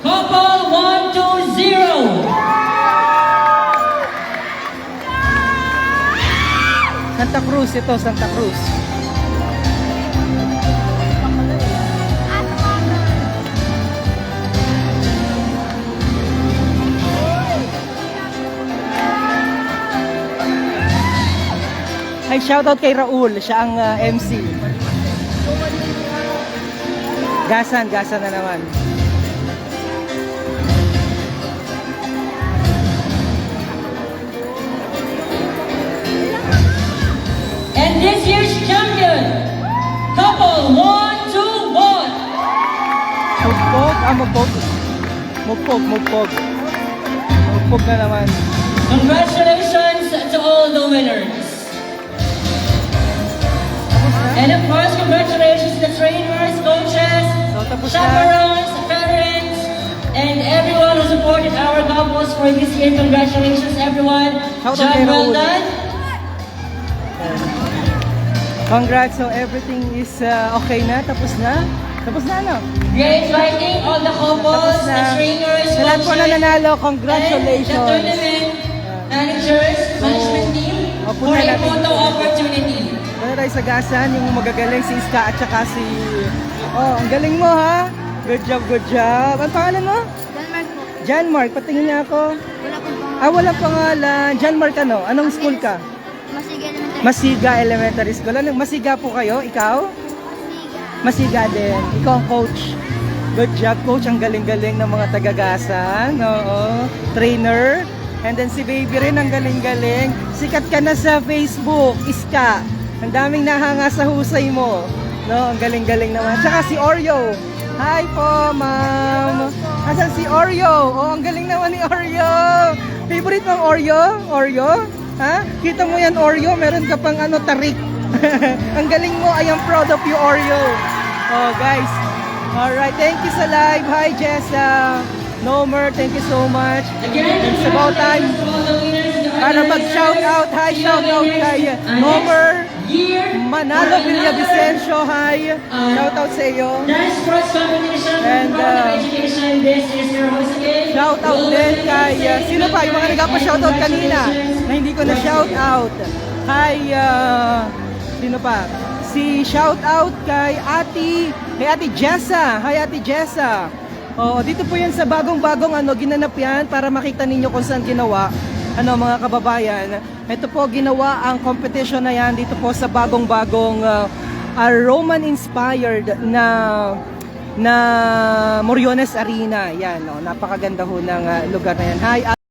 couple 120. Santa Cruz ito, Santa Cruz. Ay, shoutout kay Raul, siya ang MC. Gasan na naman. And this year's champion, couple 121. Mugpog na naman. Congratulations to all the winners. And of course, congratulations to the trainers, coaches, So, tapos na. chaperones, parents, and everyone who supported our couples for this year. Congratulations, everyone. Shout out Job kay well Raul. done. Congrats, so everything is okay na, tapos na no? Great fighting, all the couples, Tapos the na. trainers, Sa lahat po na coaches, nanalo, and congratulations. the tournament managers, management team, Opo for na a natin. photo opportunity. Wala tayo sa gasan, yung magagaling si Iska at saka si... Oh, ang galing mo ha! Good job! Ang pangalan mo? Denmark po. John Mark, patingin niya ako. Wala pong pangalan. Ah, walang pangalan. John Mark ano? Anong school ka? Masiga naman. Masiga Elementary School. Ano, Masiga po kayo? Ikaw? Masiga din. Ikaw ang coach. Good job, coach. Ang galing-galing ng mga tagagasan. Oo. Trainer. And then si baby rin, ang galing-galing. Sikat ka na sa Facebook, Iska. Ang daming nahanga sa husay mo. No, ang galing-galing naman. Tsaka si Oreo. Hi po, ma'am. Asan si Oreo? Oh, ang galing naman ni Oreo. Favorite mong Oreo? Oreo? Ha? Kita mo yan, Oreo? Meron ka pang ano, tarik. Ang galing mo. I am proud of you, Oreo. Oh, guys. Alright, thank you sa live. Hi, Jessa. Nomer, thank you so much. Again, It's about time congratulations to all the winners and the para organizers. mag-shout out. Hi, shout out kay Nomer. Year Manalo for Villa another Vicencio. Hi. Shout out sa iyo. Dance Sports Competition And, from Department of Education. This is your host again. Shout out din kay sino pa yung mga nagpa-shout out kanina na hindi ko na shout out. Kay sino pa? Si shout out kay Ate Jessa. Hi Ate Jessa. Oh, dito po yan sa bagong-bagong ginanap yan para makita ninyo kung saan ginawa. Mga kababayan, ito po ginawa ang competition na yan dito po sa bagong-bagong Roman inspired na Moriones Arena. Yan, napakaganda ho ng lugar na yan. Hi